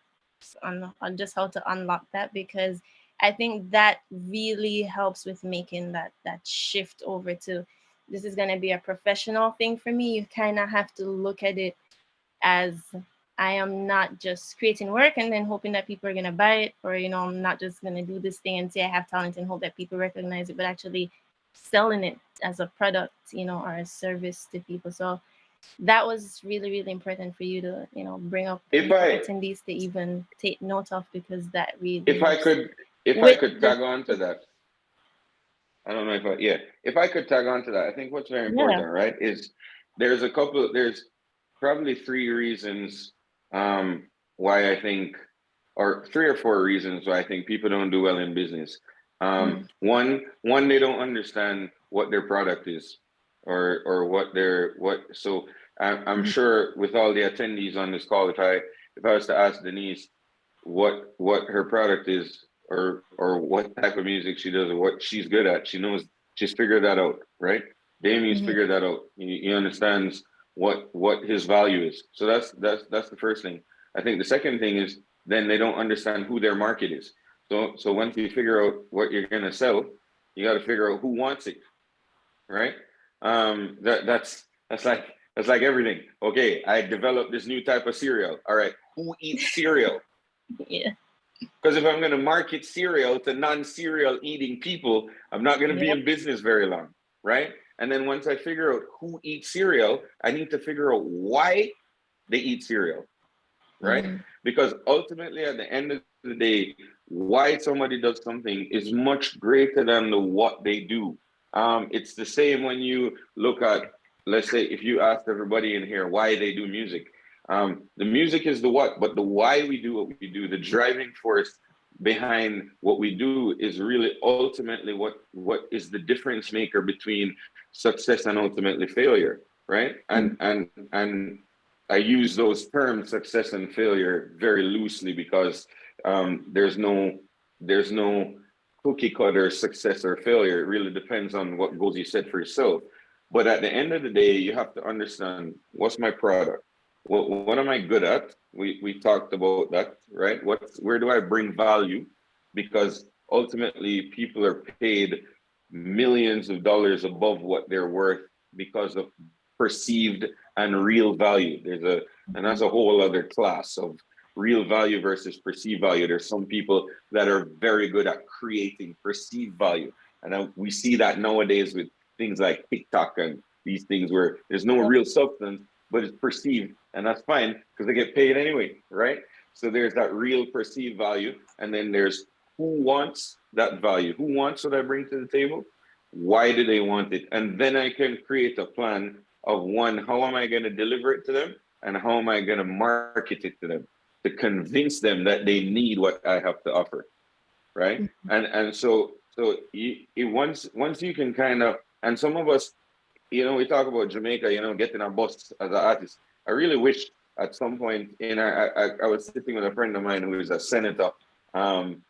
on just how to unlock that, because I think that really helps with making that shift over to this is going to be a professional thing for me. You kind of have to look at it as I am not just creating work and then hoping that people are going to buy it, or I'm not just going to do this thing and say I have talent and hope that people recognize it, but actually selling it as a product, or a service to people. So that was really, really important for you to, bring up for attendees to even take note of, because that really. If I could tag on to that, I don't know if I could tag on to that, I think what's very important, right, is there's probably three reasons why I think, or 3 or 4 reasons why I think people don't do well in business. One, they don't understand what their product is, or so I'm sure with all the attendees on this call, if I was to ask Denise what her product is, or what type of music she does, or what she's good at, she's figured that out, right? Damie's figured that out. He understands what his value is. So that's the first thing. I think the second thing is then they don't understand who their market is. So once you figure out what you're gonna sell, you got to figure out who wants it, right? That's like everything. Okay, I developed this new type of cereal. All right, who eats cereal? Yeah. Because if I'm gonna market cereal to non-cereal eating people, I'm not gonna be in business very long, right? And then once I figure out who eats cereal, I need to figure out why they eat cereal, right? Because ultimately, at the end of the day, why somebody does something is much greater than the what they do. It's the same when you look at, let's say, if you asked everybody in here why they do music, The music is the what, but the why we do what we do, the driving force behind what we do is really ultimately what is the difference maker between success and ultimately failure, right? And I use those terms success and failure very loosely because there's no cookie cutter success or failure. It really depends on what goals you set for yourself. But at the end of the day, you have to understand, what's my product? What am I good at? We talked about that, right? Where do I bring value? Because ultimately people are paid millions of dollars above what they're worth because of perceived and real value. And that's a whole other class of real value versus perceived value. There's some people that are very good at creating perceived value. And we see that nowadays with things like TikTok and these things where there's no real substance, but it's perceived, and that's fine because they get paid anyway, right? So there's that real perceived value, and then there's who wants that value, who wants what I bring to the table, why do they want it, and then I can create a plan of one, how am I going to deliver it to them, and how am I going to market it to them to convince them that they need what I have to offer, right? Once you can kind of, and some of us, we talk about Jamaica, getting a bus as an artist. I really wish at some point I was sitting with a friend of mine who is a senator. We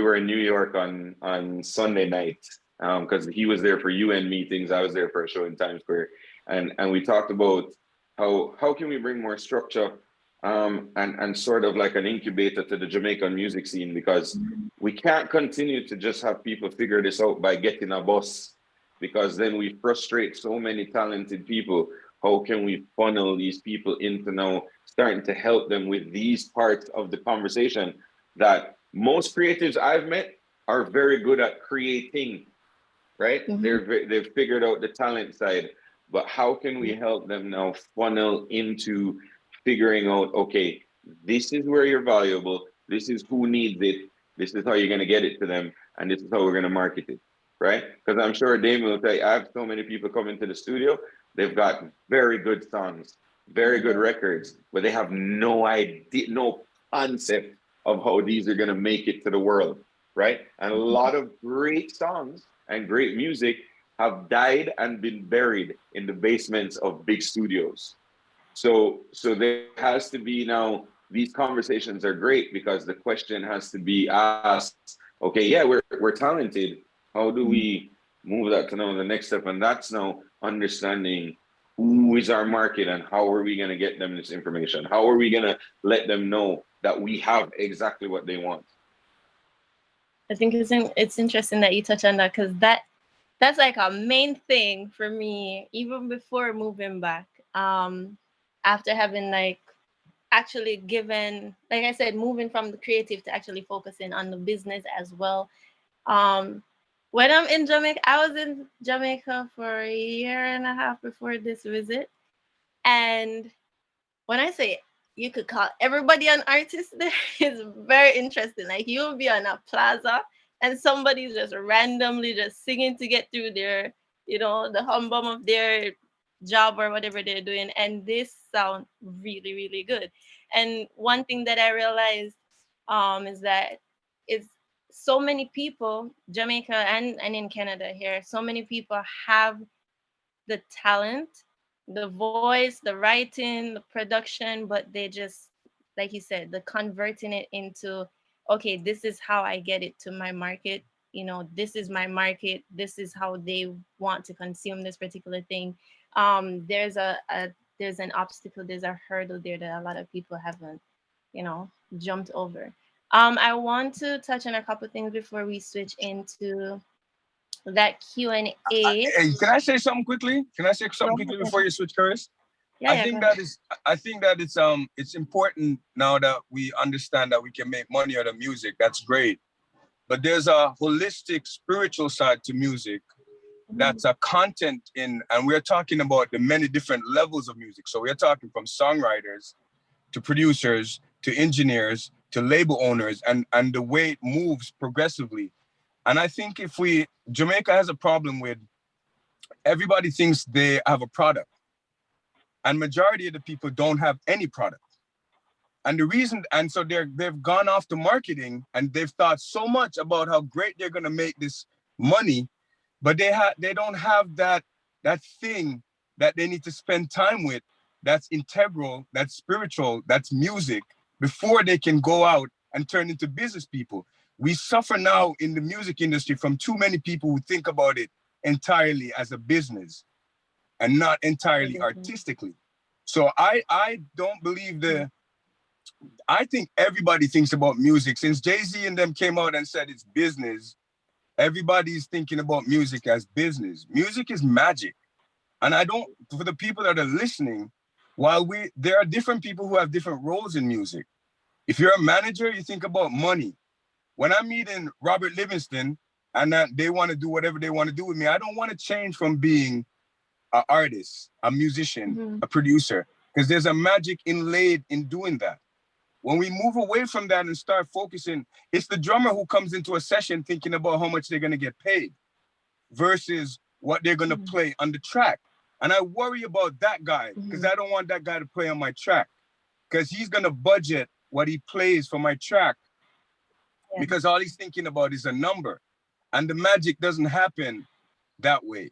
were in New York on Sunday night because he was there for UN meetings. I was there for a show in Times Square, and we talked about how can we bring more structure and sort of like an incubator to the Jamaican music scene, because we can't continue to just have people figure this out by getting a bus, because then we frustrate so many talented people. How can we funnel these people into now starting to help them with these parts of the conversation that most creatives I've met are very good at creating, right? Mm-hmm. They've figured out the talent side, but how can we help them now funnel into figuring out, okay, this is where you're valuable, this is who needs it, this is how you're going to get it to them, and this is how we're going to market it, right? Because I'm sure Damon will tell you, I have so many people come into the studio, they've got very good songs, very good records, but they have no idea, no concept of how these are going to make it to the world, right? And a lot of great songs and great music have died and been buried in the basements of big studios. So there has to be now, these conversations are great because the question has to be asked, okay, yeah, we're talented. How do we move that to now the next step? And that's now understanding who is our market and how are we going to get them this information? How are we going to let them know that we have exactly what they want? I think it's interesting that you touch on that, because that's like a main thing for me, even before moving back. After having like actually given, like I said, moving from the creative to actually focusing on the business as well. When I'm in Jamaica, I was in Jamaica for a year and a half before this visit. And when I say you could call everybody an artist, there is very interesting. Like you'll be on a plaza and somebody's just randomly just singing to get through their, the hum bum of their job or whatever they're doing. And this sound really, really good. And one thing that I realized is that it's so many people, Jamaica and in Canada here, so many people have the talent, the voice, the writing, the production, but they just, like you said, the converting it into, okay, this is how I get it to my market. This is my market. This is how they want to consume this particular thing. There's there's an obstacle, there's a hurdle there that a lot of people haven't, jumped over. I want to touch on a couple things before we switch into that Q&A. Hey, can I say something quickly? Can I say something quickly before you switch, Curtis? I think that it's important now that we understand that we can make money out of music. That's great. But there's a holistic spiritual side to music that's a content in, and we're talking about the many different levels of music. So we're talking from songwriters to producers to engineers to label owners, and the way it moves progressively. And I think Jamaica has a problem with, everybody thinks they have a product. and majority of the people don't have any product. And the reason, and so they've gone off to marketing, and they've thought so much about how great they're going to make this money, but they don't have that thing that they need to spend time with, that's integral, that's spiritual, that's music, before they can go out and turn into business people. We suffer now in the music industry from too many people who think about it entirely as a business and not entirely artistically. So I don't believe I think everybody thinks about music. Since Jay-Z and them came out and said it's business, everybody's thinking about music as business. Music is magic. And I don't, for the people that are listening, there are different people who have different roles in music. If you're a manager, you think about money. When I'm meeting Robert Livingston and that they want to do whatever they want to do with me, I don't want to change from being an artist, a musician, a producer, because there's a magic inlaid in doing that. When we move away from that and start focusing, it's the drummer who comes into a session thinking about how much they're going to get paid versus what they're going to play on the track. And I worry about that guy because I don't want that guy to play on my track, because he's going to budget what he plays for my track because all he's thinking about is a number. And the magic doesn't happen that way,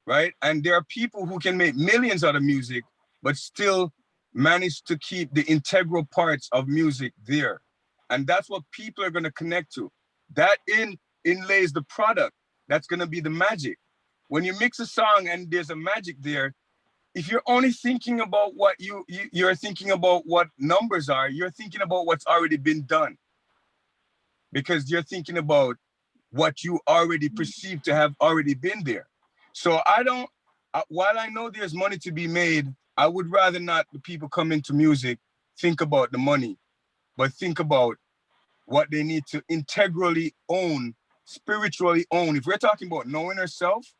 right? And there are people who can make millions out of music, but still manage to keep the integral parts of music there. And that's what people are going to connect to. That inlays the product. That's going to be the magic. When you mix a song and there's a magic there, if you're only thinking about what you're thinking about what numbers are, you're thinking about what's already been done, because you're thinking about what you already perceive to have already been there. So while I know there's money to be made, I would rather not the people come into music think about the money, but think about what they need to integrally own, spiritually own. If we're talking about knowing ourselves,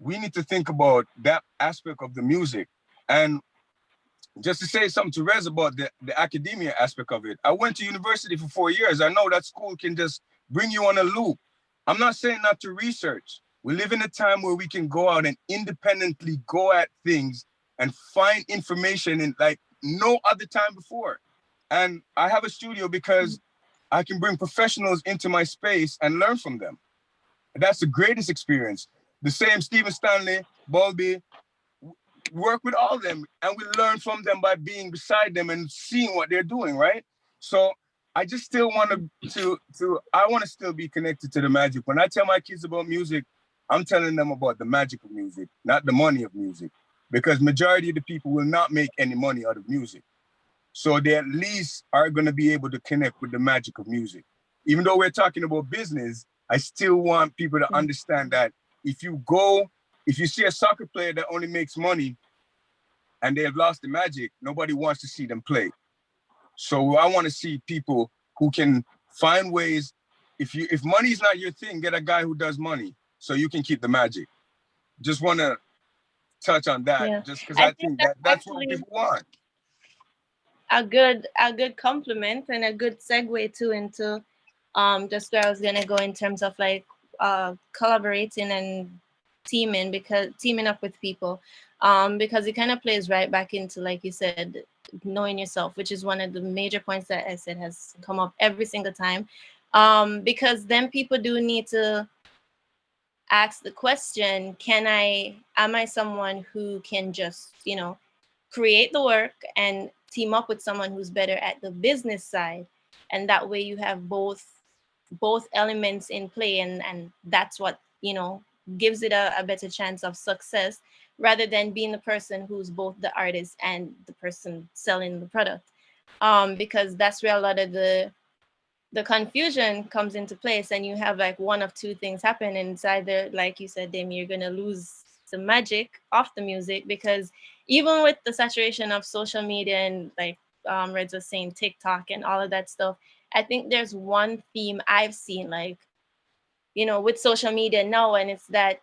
we need to think about that aspect of the music. And just to say something to Rez about the academia aspect of it, I went to university for 4 years. I know that school can just bring you on a loop. I'm not saying not to research. We live in a time where we can go out and independently go at things and find information in like no other time before. And I have a studio because I can bring professionals into my space and learn from them. That's the greatest experience. The same Stephen Stanley, Bowlby, work with all of them, and we learn from them by being beside them and seeing what they're doing, right? So I just still want I want to still be connected to the magic. When I tell my kids about music, I'm telling them about the magic of music, not the money of music, because majority of the people will not make any money out of music. So they at least are going to be able to connect with the magic of music. Even though we're talking about business, I still want people to understand that if you see a soccer player that only makes money and they have lost the magic, nobody wants to see them play. So I want to see people who can find ways. If money is not your thing, get a guy who does money so you can keep the magic. Just want to touch on that, just because I think that's what people want. A good compliment and a good segue too into just where I was gonna go in terms of like collaborating and teaming up with people, because it kind of plays right back into, like you said, knowing yourself, which is one of the major points that I said has come up every single time, because then people do need to ask the question, am I someone who can just create the work and team up with someone who's better at the business side, and that way you have both elements in play, and that's what gives it a better chance of success, rather than being the person who's both the artist and the person selling the product, because that's where a lot of the confusion comes into place, and you have like one of two things happen, and it's either, like you said, Demi, you're going to lose the magic of the music, because even with the saturation of social media and like Reds was saying, TikTok and all of that stuff, I think there's one theme I've seen, like with social media now, and it's that,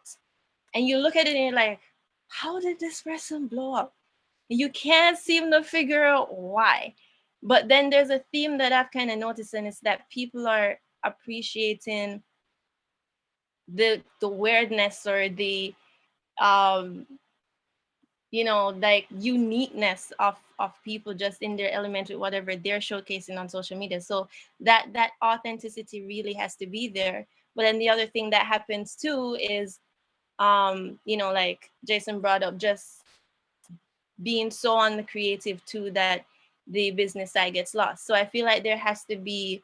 and you look at it and you're like, how did this person blow up? You can't seem to figure out why. But then there's a theme that I've kind of noticed, and it's that people are appreciating the weirdness or the like uniqueness of people just in their element with whatever they're showcasing on social media. So that authenticity really has to be there. But then the other thing that happens too is, like Jason brought up, just being so on the creative too, that the business side gets lost. So I feel like there has to be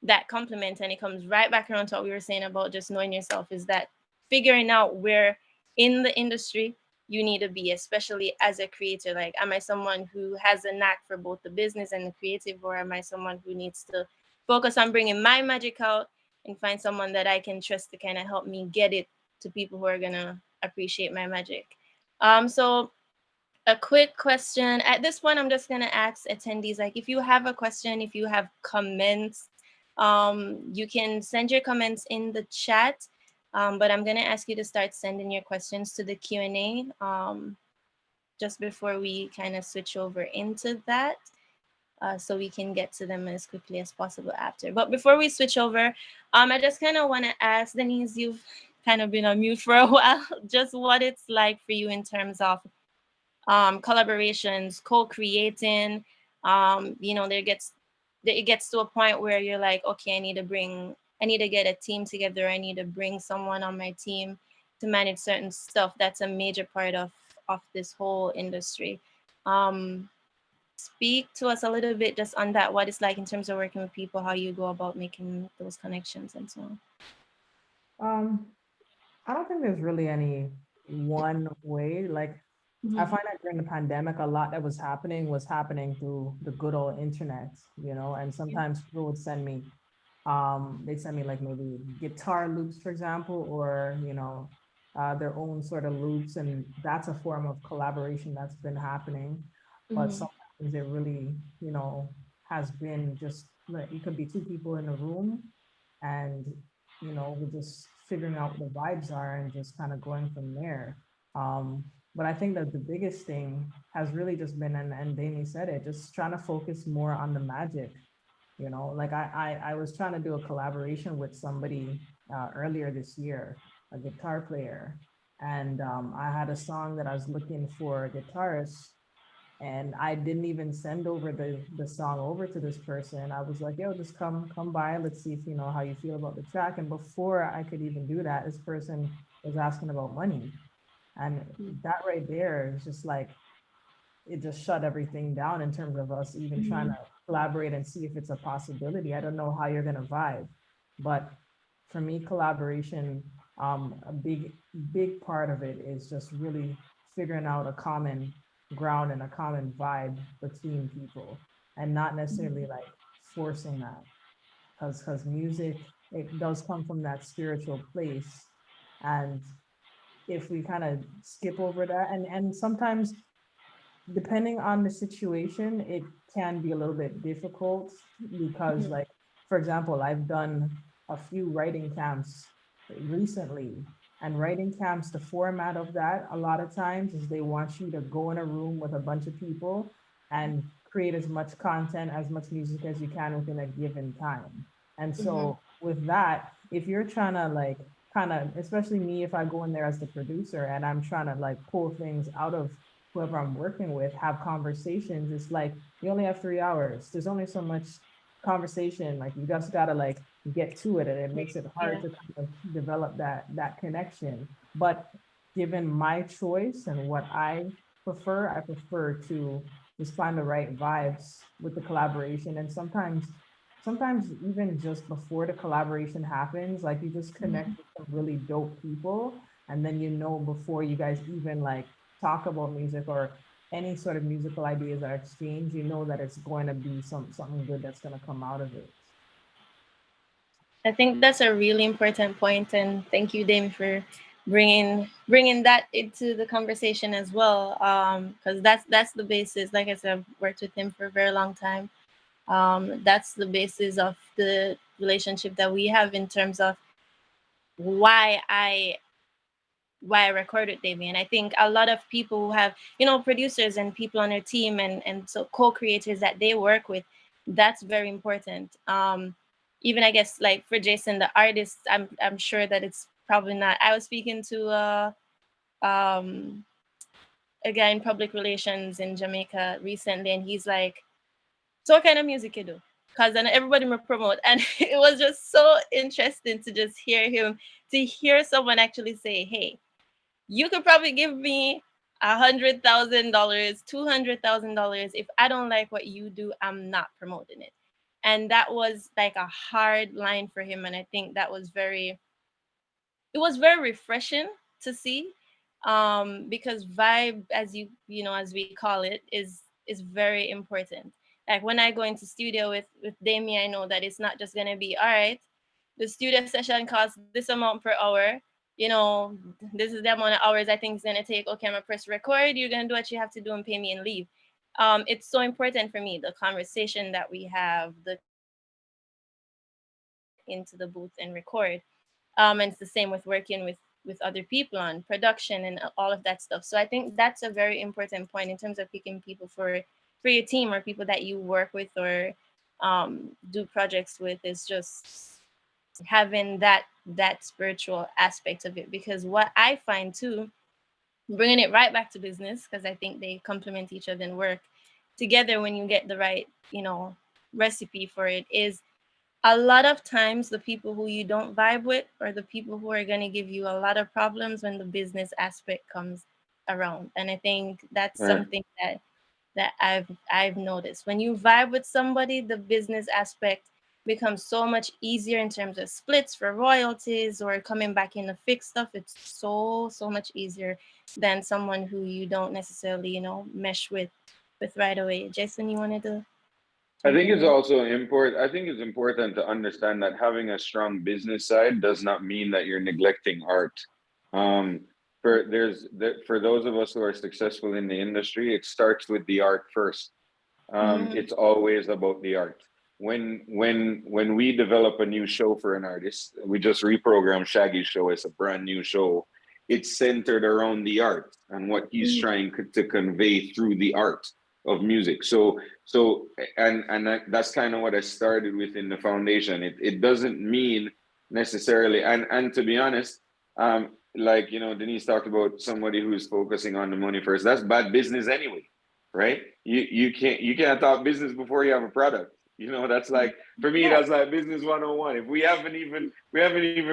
that complement, and it comes right back around to what we were saying about just knowing yourself, is that figuring out where in the industry you need to be, especially as a creator. Like, am I someone who has a knack for both the business and the creative, or am I someone who needs to focus on bringing my magic out and find someone that I can trust to kind of help me get it to people who are gonna appreciate my magic. So a quick question. At this point, I'm just gonna ask attendees, like, if you have a question, if you have comments, you can send your comments in the chat. But I'm gonna ask you to start sending your questions to the Q&A just before we kind of switch over into that, so we can get to them as quickly as possible after. But before we switch over, I just kind of want to ask Denise, you've kind of been on mute for a while, just what it's like for you in terms of collaborations, co-creating. It gets to a point where you're like, okay, I need to get a team together. I need to bring someone on my team to manage certain stuff. That's a major part of this whole industry. Speak to us a little bit just on that, what it's like in terms of working with people, how you go about making those connections and so on. I don't think there's really any one way. Like, I find that during the pandemic, a lot that was happening through the good old internet, and sometimes people would send me, they send me like maybe guitar loops, for example, or, their own sort of loops. And that's a form of collaboration that's been happening. But sometimes it really, has been just like, it could be two people in a room, and, we're just figuring out what the vibes are and just kind of going from there. But I think that the biggest thing has really just been, and Damien said it, just trying to focus more on the magic. Like I was trying to do a collaboration with somebody earlier this year, a guitar player. And I had a song that I was looking for a guitarist, and I didn't even send over the song over to this person. I was like, yo, just come by, let's see if you know how you feel about the track. And before I could even do that, this person was asking about money. And that right there is just like, it just shut everything down in terms of us even trying to collaborate and see if it's a possibility. I don't know how you're gonna vibe, but for me, collaboration, a big part of it is just really figuring out a common ground and a common vibe between people, and not necessarily like forcing that, because music, it does come from that spiritual place. And if we kind of skip over that, and sometimes depending on the situation, it can be a little bit difficult because, like, for example, I've done a few writing camps recently, and writing camps, the format of that a lot of times is they want you to go in a room with a bunch of people and create as much content, as much music as you can within a given time. And so with that, if you're trying to like kind of, especially me, if I go in there as the producer and I'm trying to like pull things out of whoever I'm working with, have conversations, it's like you only have 3 hours. There's only so much conversation. Like, you just gotta like get to it, and it makes it hard to kind of develop that connection. But given my choice and what I prefer to just find the right vibes with the collaboration. And sometimes even just before the collaboration happens, like, you just connect with some really dope people, and then before you guys even like talk about music or any sort of musical ideas are exchanged, that it's going to be something good that's going to come out of it. I think that's a really important point, and thank you, Dame, for bringing that into the conversation as well. Because that's the basis. Like I said, I've worked with him for a very long time. That's the basis of the relationship that we have in terms of why I recorded Damien. I think a lot of people who have, producers and people on their team and so co-creators that they work with, that's very important. Even I guess like for Jason, the artist, I'm sure that it's probably not. I was speaking to a guy in public relations in Jamaica recently, and he's like, "So what kind of music you do?" Because then everybody will promote, and it was just so interesting to just hear him, to hear someone actually say, "Hey, you could probably give me $100,000, $200,000. If I don't like what you do, I'm not promoting it." And that was like a hard line for him, and I think that was it was very refreshing to see, because vibe, as as we call it, is very important. Like when I go into studio with Damien, I know that it's not just going to be, all right, the studio session costs this amount per hour, this is the amount of hours I think it's going to take. Okay, I'm going to press record, you're going to do what you have to do and pay me and leave. It's so important for me, the conversation that we have, the into the booth and record. And it's the same with working with other people on production and all of that stuff. So I think that's a very important point in terms of picking people for your team or people that you work with or do projects with, is just having that spiritual aspect of it. Because what I find too, bringing it right back to business, because I think they complement each other and work together when you get the right recipe for it, is a lot of times the people who you don't vibe with are the people who are going to give you a lot of problems when the business aspect comes around. And I think that's Right. something that I've noticed. When you vibe with somebody, the business aspect becomes so much easier in terms of splits for royalties or coming back in to fix stuff. It's so much easier than someone who you don't necessarily mesh with right away. Jason, you wanted to I jump think in it's there? also important. I think it's important to understand that having a strong business side does not mean that you're neglecting art. Um, for those of us who are successful in the industry, it starts with the art first. Mhm. It's always about the art. When we develop a new show for an artist, we just reprogram Shaggy's show. It's a brand new show. It's centered around the art and what he's Mhm. trying to convey through the art of music. That's kind of what I started with in the foundation. It doesn't mean necessarily, and to be honest, like Denise talked about somebody who's focusing on the money first. That's bad business anyway, right? You can't talk business before you have a product. That's like, for me, Yeah. that's like business 101. If we haven't even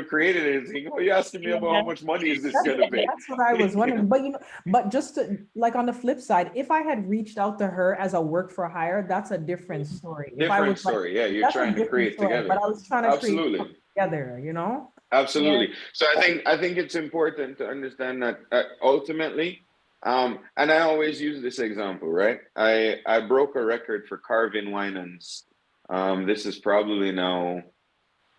created anything, what are you asking me about Yeah. how much money is this gonna pay? That's what I was wondering. But but just to, like on the flip side, if I had reached out to her as a work for hire, that's a different story. If I Different was like, story. Yeah, you're that's a trying to different create story. But together. I was trying to create Absolutely. together. Yeah. Absolutely. So I think it's important to understand that ultimately, and I always use this example, right? I broke a record for Carvin Winans. This is probably now.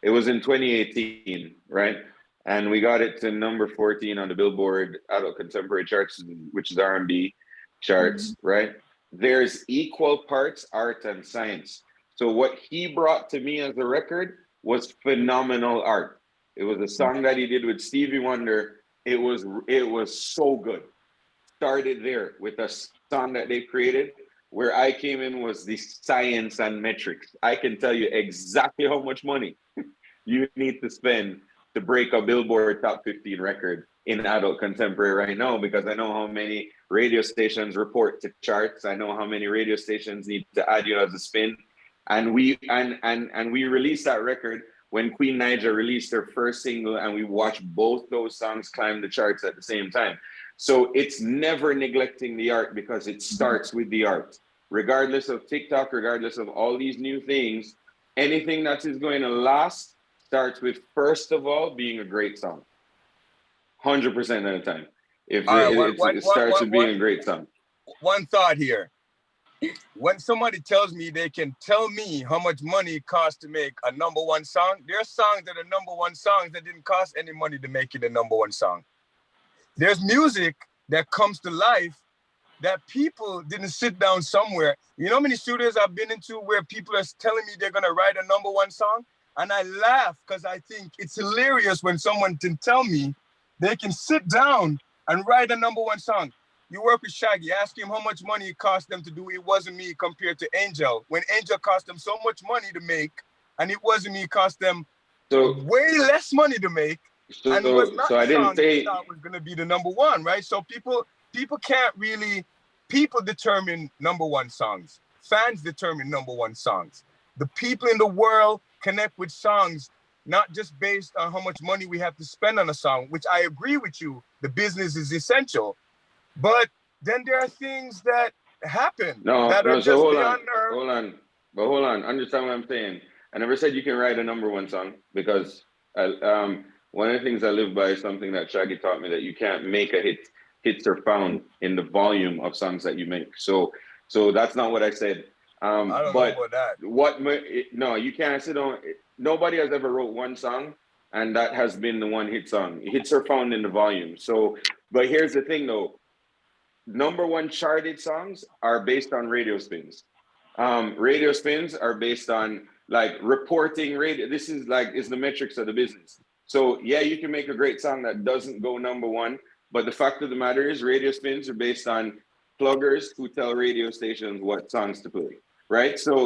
It was in 2018, right? And we got it to number 14 on the Billboard Adult Contemporary charts, which is R&B Mhm. charts, right? There's equal parts art and science. So what he brought to me as a record was phenomenal art. It was a song that he did with Stevie Wonder. It was so good. Started there with a song that they created. Where I came in was the science and metrics. I can tell you exactly how much money you need to spend to break a Billboard top 15 record in adult contemporary right now, because I know how many radio stations report to charts. I know how many radio stations need to add you as a spin. And we released that record when Queen Naija released their first single, and we watched both those songs climb the charts at the same time. So it's never neglecting the art, because it starts with the art. Regardless of TikTok, regardless of all these new things, anything that is going to last starts with, first of all, being a great song. 100% of the time. If All right, it starts with being a great song. one thought here. When somebody tells me they can tell me how much money it costs to make a number one song, there are songs that are number one songs that didn't cost any money to make it a number one song. There's music that comes to life that people didn't sit down somewhere. You know how many studios I've been into where people are telling me they're gonna write a number one song? And I laugh because I think it's hilarious when someone can tell me they can sit down and write a number one song. You work with Shaggy, ask him how much money it cost them to do It Wasn't Me compared to Angel. When Angel cost them so much money to make, and It Wasn't Me cost them So way less money to make, and was so not so the I didn't song they say thought was gonna be the number one, right? So people people can't really, people determine #1 songs. Fans determine #1 songs. The people in the world connect with songs, not just based on how much money we have to spend on a song, which I agree with you, the business is essential. But then there are things that happen No, that are no. So just beyond our... hold on. Understand what I'm saying? I never said you can write a #1 song because one of the things I live by is something that Shaggy taught me, that you can't make a hit. Hits are found in the volume of songs that you make. So that's not what I said. I don't know But about that. no, you can't sit on. Nobody has ever wrote one song and that has been the one hit song. Hits are found in the volume. So, but here's the thing though. #1 charted songs are based on radio spins. Radio spins are based on like reporting radio. This is the metrics of the business. So yeah, you can make a great song that doesn't go #1, but the fact of the matter is radio spins are based on pluggers who tell radio stations what songs to play, right? So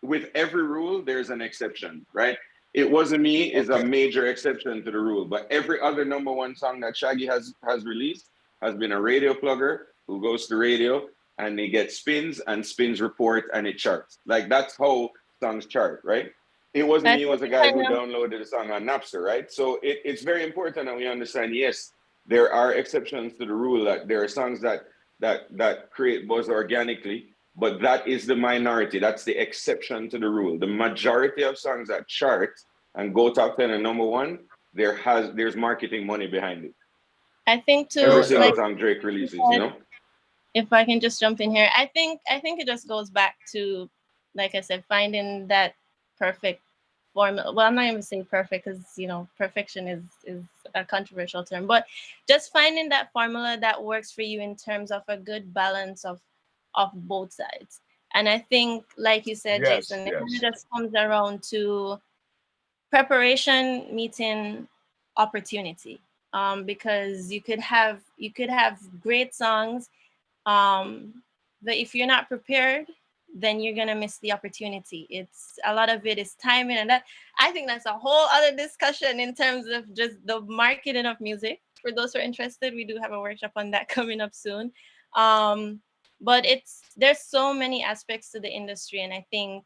with every rule, there's an exception, right? It Wasn't Me is a major exception to the rule, but every other #1 song that Shaggy has released has been a radio plugger who goes to radio and they get spins and spins report and it charts. Like that's how songs chart, right? It Wasn't Me was a guy who downloaded a song on Napster, right? So it's very important that we understand, yes, there are exceptions to the rule, that there are songs that create buzz organically, but that is the minority. That's the exception to the rule. The majority of songs that chart and go top 10 and #1, there's marketing money behind it. I think too, Every single song Drake releases, you know? If I can just jump in here, I think it just goes back to, like I said, finding that perfect formula. Well, I'm not even saying perfect because perfection is a controversial term, but just finding that formula that works for you in terms of a good balance of both sides. And I think, like you said, Jason, it kind of just comes around to preparation meeting opportunity. Because you could have great songs, but if you're not prepared, then you're gonna miss the opportunity. It's a lot of it is timing, and that I think that's a whole other discussion in terms of just the marketing of music. For those who are interested, we do have a workshop on that coming up soon. But there's so many aspects to the industry, and I think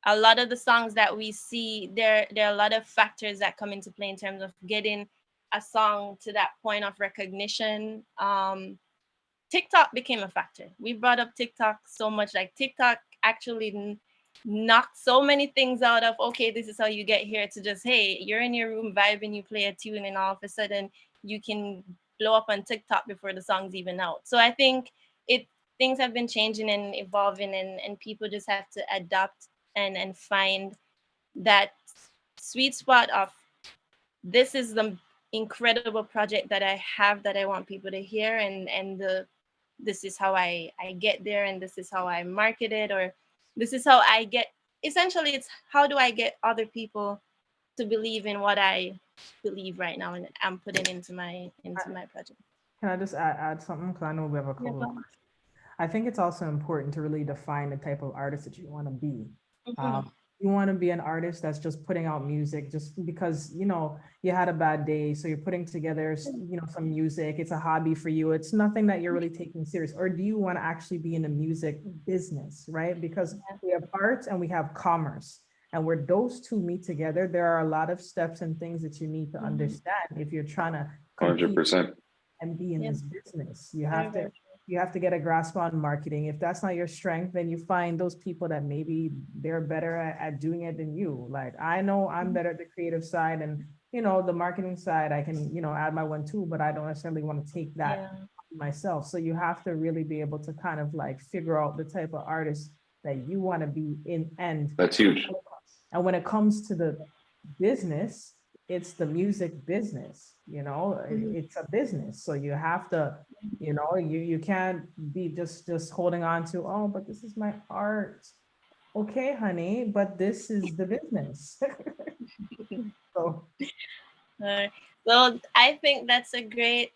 a lot of the songs that we see, there are a lot of factors that come into play in terms of getting a song to that point of recognition. TikTok became a factor. We brought up TikTok so much. Like TikTok actually knocked so many things out of, okay, this is how you get here, to just, hey, you're in your room vibing, you play a tune, and all of a sudden you can blow up on TikTok before the song's even out. So I think things have been changing and evolving, and people just have to adapt and find that sweet spot of, this is the incredible project that I have that I want people to hear, and this is how I get there, and this is how I market it, or this is how I get, essentially it's how do I get other people to believe in what I believe right now and I'm putting into my project. Can I just add something? Because I know we have a couple of questions. I think it's also important to really define the type of artist that you want to be. You want to be an artist that's just putting out music just because, you had a bad day. So you're putting together, some music. It's a hobby for you. It's nothing that you're really taking serious. Or do you want to actually be in the music business, right? Because we have art and we have commerce. And where those two meet together, there are a lot of steps and things that you need to understand if you're trying to 100%. and be in this business. You have to get a grasp on marketing. If that's not your strength, then you find those people that maybe they're better at doing it than you. Like, I know I'm better at the creative side, and the marketing side, I can add my one too, but I don't necessarily want to take that myself. So you have to really be able to kind of like figure out the type of artist that you want to be in. And that's huge. And when it comes to the business, it's the music business, it's a business. So you have to, you can't be just holding on to, oh, but this is my art. Okay, honey, but this is the business. So I think that's a great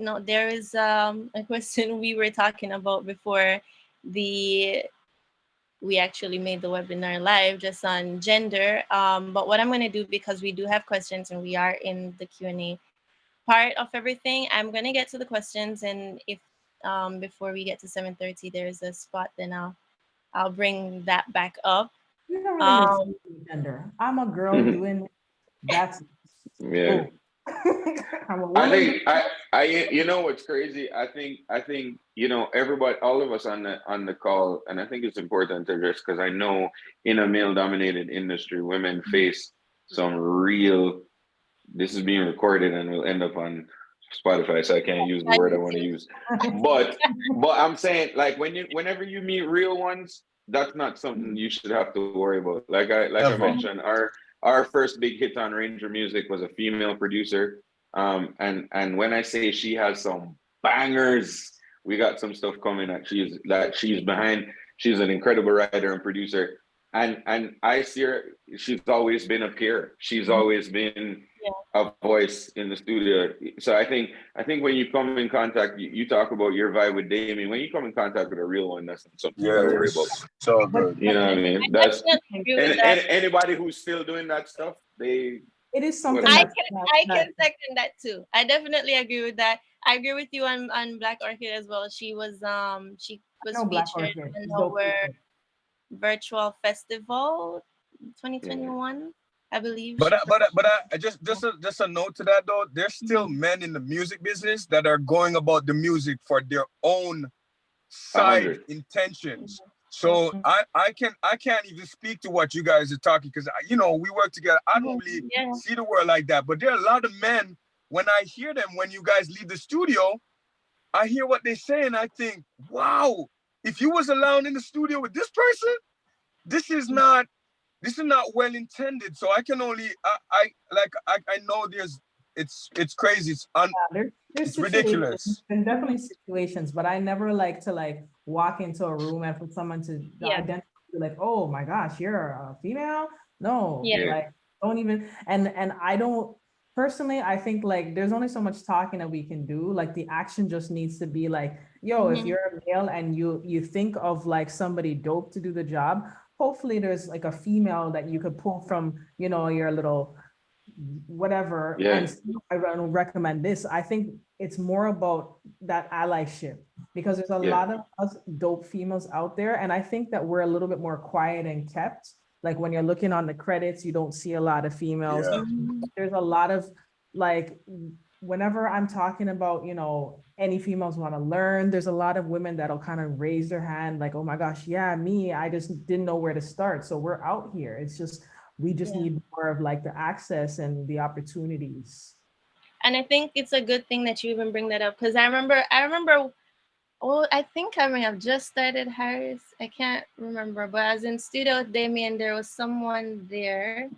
note. There is a question we were talking about before we actually made the webinar live, just on gender. But what I'm going to do, because we do have questions and we are in the Q&A part of everything. I'm gonna get to the questions, and if before we get to 7:30, there's a spot, then I'll bring that back up. You don't really need to Um, be gender. I'm a girl doing that's Yeah. boom. I'm a I woman. think you know what's crazy? I think you know everybody, all of us on the call, and I think it's important to address because I know in a male dominated industry, women face some real. This is being recorded and will end up on Spotify, so I can't use the I word I need want to to. use. But I'm saying like whenever you meet real ones, that's not something you should have to worry about. Like I Ever. mentioned, our first big hit on Ranger Music was a female producer. And when I say she has some bangers, we got some stuff coming that she's behind. She's an incredible writer and producer. And I see her, she's always been a peer. She's always been Yeah. a voice in the studio. So I think when you come in contact, you talk about your vibe with Damien. When you come in contact with a real one, that's not something you got to worry about. Yes. So But good. You know what I I mean? That's definitely agree with and that. anybody who's still doing that stuff, they it is something whatever. I that's can that, I that can second that too. I definitely agree with that. I agree with you on Black Orchid as well. She I was know Black featured Orchid. on It's dope our people. virtual festival Yeah. 2021. I believe But she I just a note to that though. There's still Mhm. men in the music business that are going about the music for their own A side hundred. intentions. Yeah. So I can't even speak to what you guys are talking because we work together. I don't Mhm. really Yeah. see the world like that. But there are a lot of men when I hear them when you guys leave the studio, I hear what they say and I think, wow, if you was alone in the studio with this person, this is not this is not well intended. So I can only I know it's crazy. There's It's situations ridiculous. and Mhm. definitely situations, but I never like to like walk into a room and for someone to Yeah. identify like, oh my gosh, you're a female. No, Yeah. Yeah. like don't even and I don't personally, I think like there's only so much talking that we can do. Like the action just needs to be like, yo, if Mhm. you're a male and you think of like somebody dope to do the job, hopefully there's like a female that you could pull from, your little whatever and Yeah. say, I don't recommend this. I think it's more about that allyship because there's a Yeah. lot of us dope females out there. And I think that we're a little bit more quiet and kept. Like when you're looking on the credits, you don't see a lot of females. Yeah. Mhm. There's a lot of like whenever I'm talking about, any females want to learn, there's a lot of women that'll kind of raise their hand, like, oh my gosh, yeah, me, I just didn't know where to start. So we're out here. It's just we just Yeah. need more of like the access and the opportunities. And I think it's a good thing that you even bring that up because I remember. Well, I think I may have just started Harris. I can't remember, but I was in studio with Damien. There was someone there,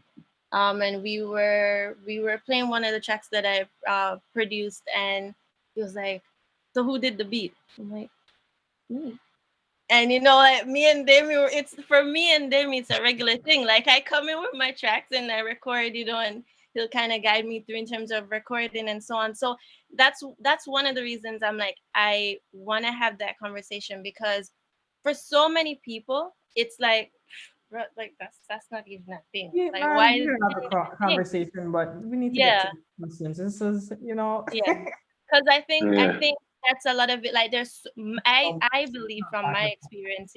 and we were playing one of the tracks that I produced, and he was like, "So who did the beat?" I'm like, "Me." And like me and Demi, it's for me and Demi, it's a regular thing. Like I come in with my tracks and I record, and he'll kind of guide me through in terms of recording and so on. So that's one of the reasons I'm like I want to have that conversation because for so many people, it's like, "Bruh, like that's not even a thing. Yeah, Like man, why we is can have it a a thing?" conversation, but we need to get Yeah, to the instances. yeah. Because I think I Yeah. think that's a lot of it. Like I Um, I believe from my experience,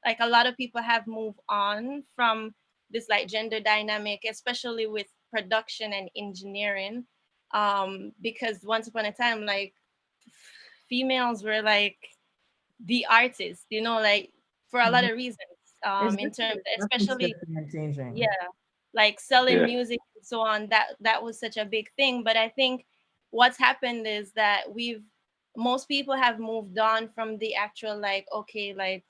like a lot of people have moved on from this like gender dynamic, especially with production and engineering, because once upon a time, like females were like the artists, like for a lot mhm. of reasons, It's in terms, definitely especially shifting and changing. yeah, like selling Yeah. music and so on, that was such a big thing. But I think what's happened is that most people have moved on from the actual like, okay, like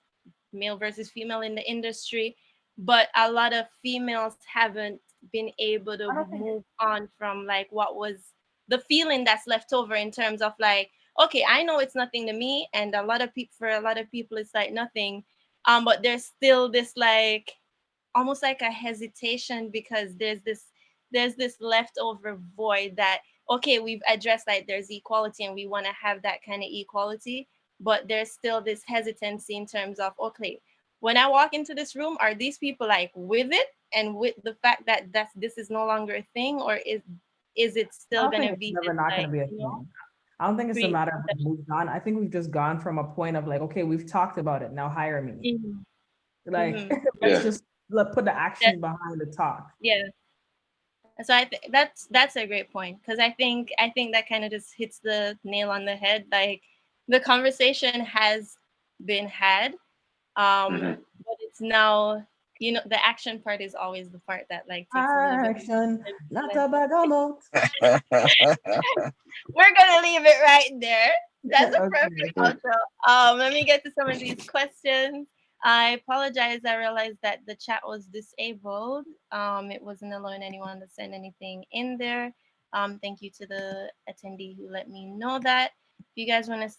male versus female in the industry, but a lot of females haven't been able to I don't think move on from like what was the feeling that's left over in terms of like, okay, I know it's nothing to me, and for a lot of people it's like nothing, but there's still this like almost like a hesitation because there's this leftover void that, okay, we've addressed like there's equality and we want to have that kind of equality, but there's still this hesitancy in terms of, okay, when I walk into this room, are these people like with it and with the fact that this is no longer a thing, or is it I still don't going think to it's be never this, not going like, to be a you know, thing. I don't think it's a create matter of conception? we've moved on. I think we've just gone from a point of like, okay, we've talked about it. Now hire me. Mhm, Like, mhm. let's Yeah. just put the action behind the talk. Yeah. So I think that's a great point, because I think that kind of just hits the nail on the head. Like, the conversation has been had, Mhm. but it's now, the action part is always the part that, like, takes a little bit. Action, not a bergamot. We're gonna leave it right there. That's a perfect Okay. outro. Let me get to some of these questions. I apologize. I realized that the chat was disabled. It wasn't allowing anyone to send anything in there. Thank you to the attendee who let me know that. If you guys want to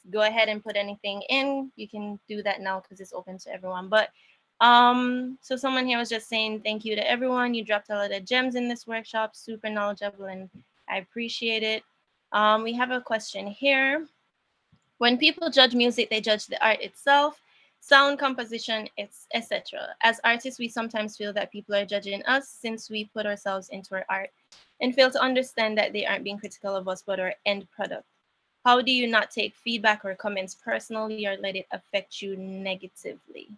go ahead and put anything in, you can do that now because it's open to everyone. But so someone here was just saying thank you to everyone. You dropped a lot of gems in this workshop, super knowledgeable, and I appreciate it. We have a question here. When people judge music, they judge the art itself, sound composition, etc. As artists, we sometimes feel that people are judging us since we put ourselves into our art and fail to understand that they aren't being critical of us but our end product. How do you not take feedback or comments personally or let it affect you negatively?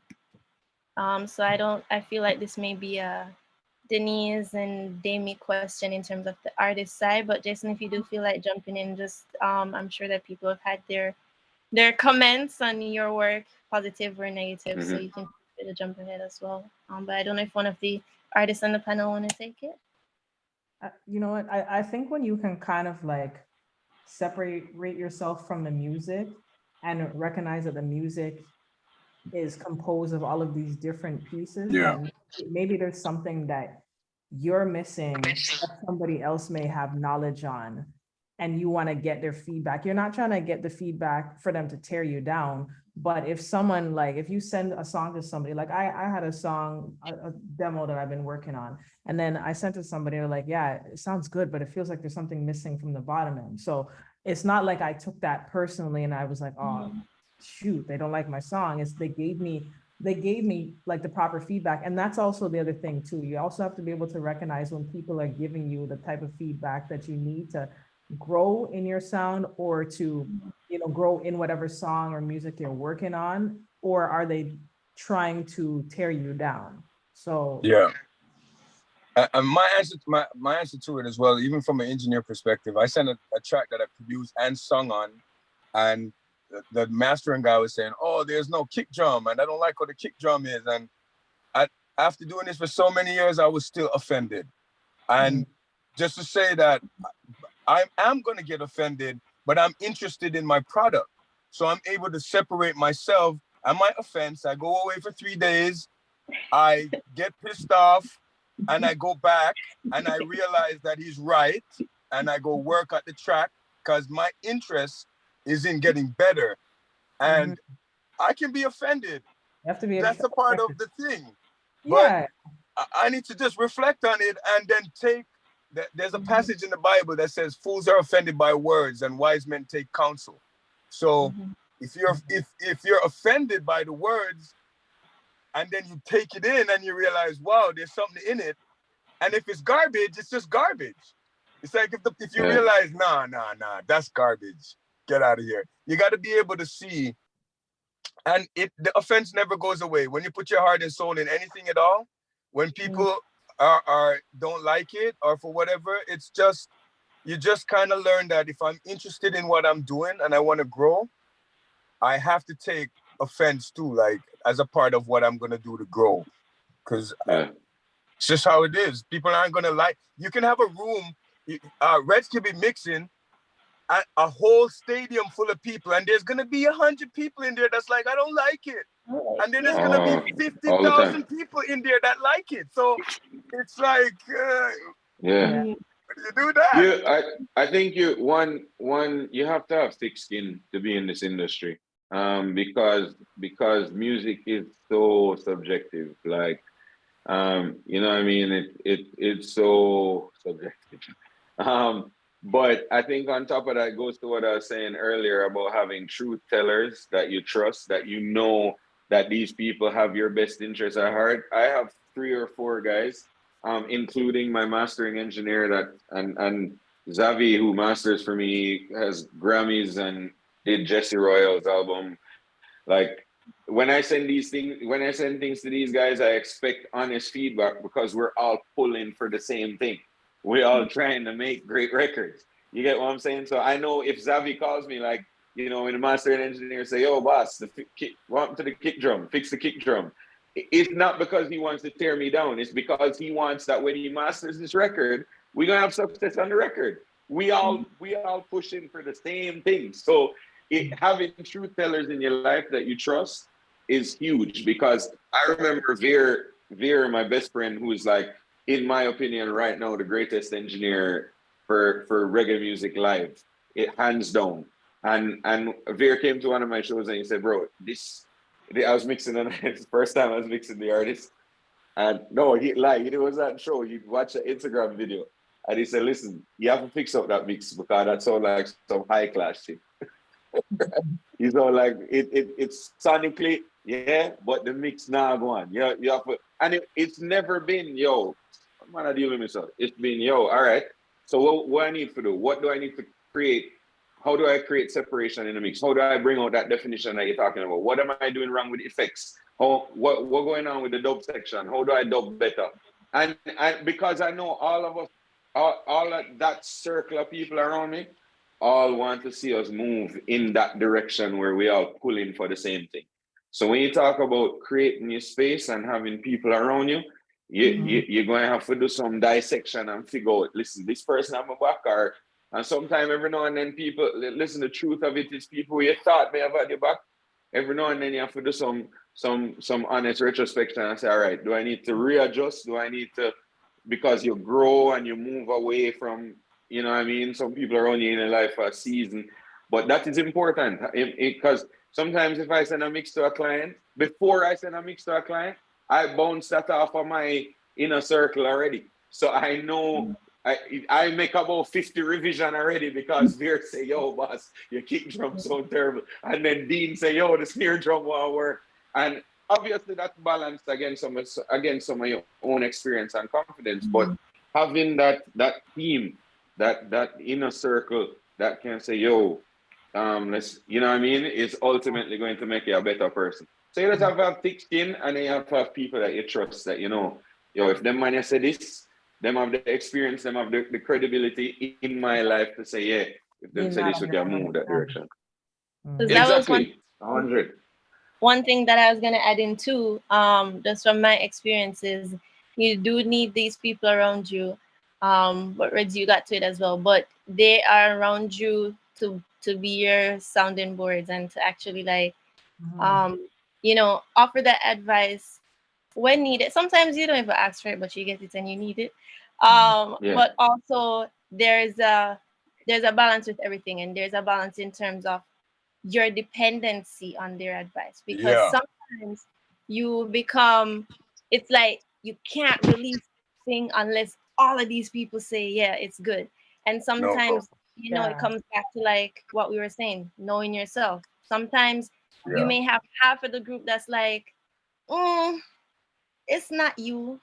So I feel like this may be a Denise and Damie question in terms of the artist side, but Jason, if you do feel like jumping in, just I'm sure that people have had their comments on your work, positive or negative, so Mhm. you can feel free to jump ahead as well. But I don't know if one of the artists on the panel want to take it. You know what? I think when you can kind of like separate yourself from the music and recognize that the music is composed of all of these different pieces, Yeah. that maybe there's something that you're missing that somebody else may have knowledge on, and you want to get their feedback. You're not trying to get the feedback for them to tear you down, but if someone, like, if you send a song to somebody, like I had a song, a demo that I've been working on, and then I sent it to somebody, they're like, yeah, it sounds good, but it feels like there's something missing from the bottom end. So it's not like I took that personally and I was like, oh, shoot, they don't like my song. It's they gave me like the proper feedback. And that's also the other thing too. You also have to be able to recognize when people are giving you the type of feedback that you need to grow in your sound, or to, grow in whatever song or music you're working on, or are they trying to tear you down? So Yeah. And my answer to it as well, even from an engineer perspective, I sent a track that I produced and sung on, and the mastering guy was saying, "Oh, there's no kick drum, and I don't like what the kick drum is." And after doing this for so many years, I was still offended. And just to say that I am going to get offended, but I'm interested in my product, so I'm able to separate myself and my offense. I go away for 3 days. I get pissed off, and I go back and I realize that he's right, and I go work at the track because my interest is in getting better. And I can be offended. you have to be That's a part of the thing. But yeah. I need to just reflect on it and then take that. There's a passage in the Bible that says fools are offended by words and wise men take counsel. So if you're offended by the words, and then you take it in and you realize, wow, there's something in it. And if it's garbage, it's just garbage. It's like if you realize, nah, that's garbage. Get out of here. You got to be able to see, and the offense never goes away. When you put your heart and soul in anything at all, when people are don't like it or for whatever, it's just, you just kind of learn that if I'm interested in what I'm doing and I want to grow, I have to take offense too, like as a part of what I'm gonna do to grow. Because it's just how it is. People aren't gonna like. You can have a room. Reds can be mixing a whole stadium full of people, and there's gonna be 100 people in there that's like, I don't like it, and then there's gonna be 50,000 people in there that like it. So it's like, you do that. I think you have to have thick skin to be in this industry, because music is so subjective. Like, you know what I mean? It's so subjective. But I think on top of that goes to what I was saying earlier about having truth tellers that you trust, that you know that these people have your best interests at heart. I have 3 or 4 guys including my mastering engineer and Xavi, who masters for me, has Grammys and did Jesse Royal's album. Like when I send things to these guys, I expect honest feedback because we're all pulling for the same thing. We're all trying to make great records. You get what I'm saying? So I know if Xavi calls me, like, when the master and engineer say, "Yo, boss, welcome to the kick drum, fix the kick drum." It's not because he wants to tear me down. It's because he wants that when he masters this record, we're gonna have success on the record. We all pushing for the same thing. So having truth tellers in your life that you trust is huge, because I remember Veer, my best friend, who is, like, in my opinion right now, the greatest engineer for reggae music live, hands down. And Veer came to one of my shows and he said, "Bro, I was mixing and it's the first time I was mixing the artist." And no, he lied. It was that show. You'd watch an Instagram video. And he said, "Listen, you have to fix up that mix because that sounds like some high class shit." Like it's sonically, yeah, but the mix now go on. You have to, and it's never been, yo, I'm gonna deal with myself. It's been, yo, all right. So what I need to do? What do I need to create? How do I create separation in the mix? How do I bring out that definition that you're talking about? What am I doing wrong with effects? What going on with the dub section? How do I dub better? And because I know all of us, all that circle of people around me, all want to see us move in that direction where we are pulling for the same thing. So when you talk about creating your space and having people around you, you're going to have to do some dissection and figure out, listen, this person I'm a back, and sometimes every now and then people, listen, the truth of it is people who you thought may have had your back, every now and then you have to do some honest retrospection and say, all right, do I need to readjust? Do I need to, because you grow and you move away from, you know what I mean? Some people are only in a life for a season, but that is important because sometimes if I send a mix to a client, before I send a mix to a client, I bounce that off of my inner circle already. So I know I make about 50 revision already because Veer say, "Yo, boss, your kick drum sound terrible." And then Dean say, "Yo, the snare drum won't work." And obviously that's balanced against some of your own experience and confidence. But having that team, that inner circle that can say, "Yo, let's," you know what I mean, is ultimately going to make you a better person. So you just have to have thick skin, and then you have to have people that you trust, that yo, if them man you say this, them have the experience, them have the credibility in my life to say, yeah, if them say this, we can move that direction. Because that was Exactly, 100. one thing that I was gonna add in too, just from my experiences, you do need these people around you. But Reds, you got to it as well. But they are around you to be your sounding boards and to actually like, offer that advice when needed. Sometimes you don't even ask for it, but you get it and you need it. Yeah. But also there's a balance with everything, and there's a balance in terms of your dependency on their advice, because Yeah. sometimes you become, it's like you can't release thing unless all of these people say yeah it's good. And No. sometimes it comes back to like what we were saying, knowing yourself. Sometimes you Yeah. may have half of the group that's like, it's not you,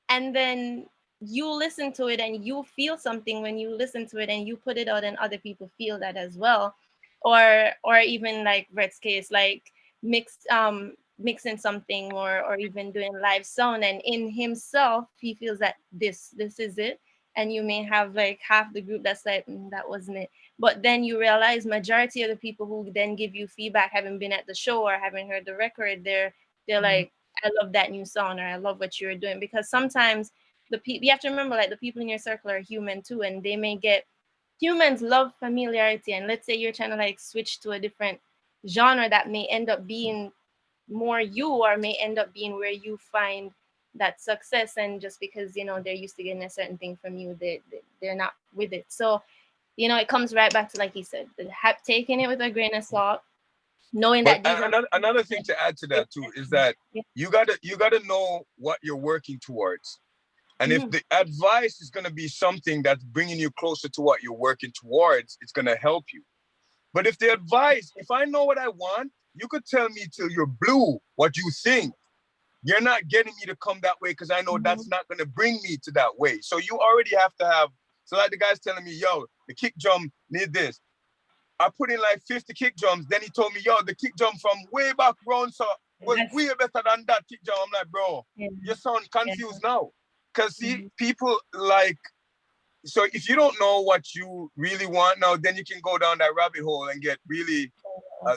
and then you listen to it and you feel something when you listen to it and you put it out and other people feel that as well. Or even like Brett's case, like mixing something, or even doing live sound, and in himself he feels that this is it. And you may have like half the group that's like, that wasn't it. But then you realize majority of the people who then give you feedback, having been at the show or having heard the record, they're like, I love that new song, or I love what you're doing. Because sometimes the people, you have to remember, like, the people in your circle are human too, and they may get, humans love familiarity. And let's say you're trying to like switch to a different genre that may end up being more you, or may end up being where you find that success. And just because they're used to getting a certain thing from you, they're not with it. So it comes right back to, like he said, taking it with a grain of salt, knowing But that these are another thing to add to that too is that you gotta know what you're working towards. And if the advice is going to be something that's bringing you closer to what you're working towards, it's going to help you. But if the advice, if I know what I want, you could tell me till you're blue what you think. you're not getting me to come that way because I know that's not going to bring me to that way. So you already have to have, so like the guy's telling me, yo, the kick drum need this. I put in like 50 kick drums. Then he told me, yo, the kick drum from way back round so was way better than that kick drum. I'm like, bro, you sound confused now. Because see, people like, so if you don't know what you really want now, then you can go down that rabbit hole and get really,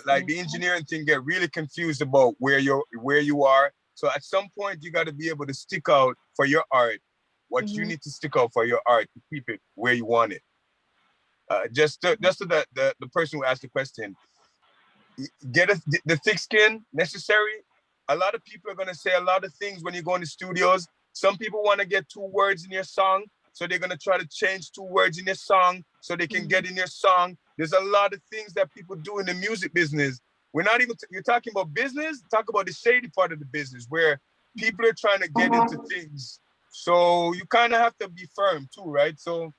like the engineering thing, get really confused about where you are. So at some point, you got to be able to stick out for your art, what you need to stick out for your art to keep it where you want it. Just to the person who asked the question, get the thick skin necessary. A lot of people are going to say a lot of things when you go in the studios. Some people want to get 2 words in your song, so they're going to try to change 2 words in your song so they can get in your song. There's a lot of things that people do in the music business. We're not even, you're talking about business, talk about the shady part of the business where people are trying to get into things. So you kind of have to be firm too, right? So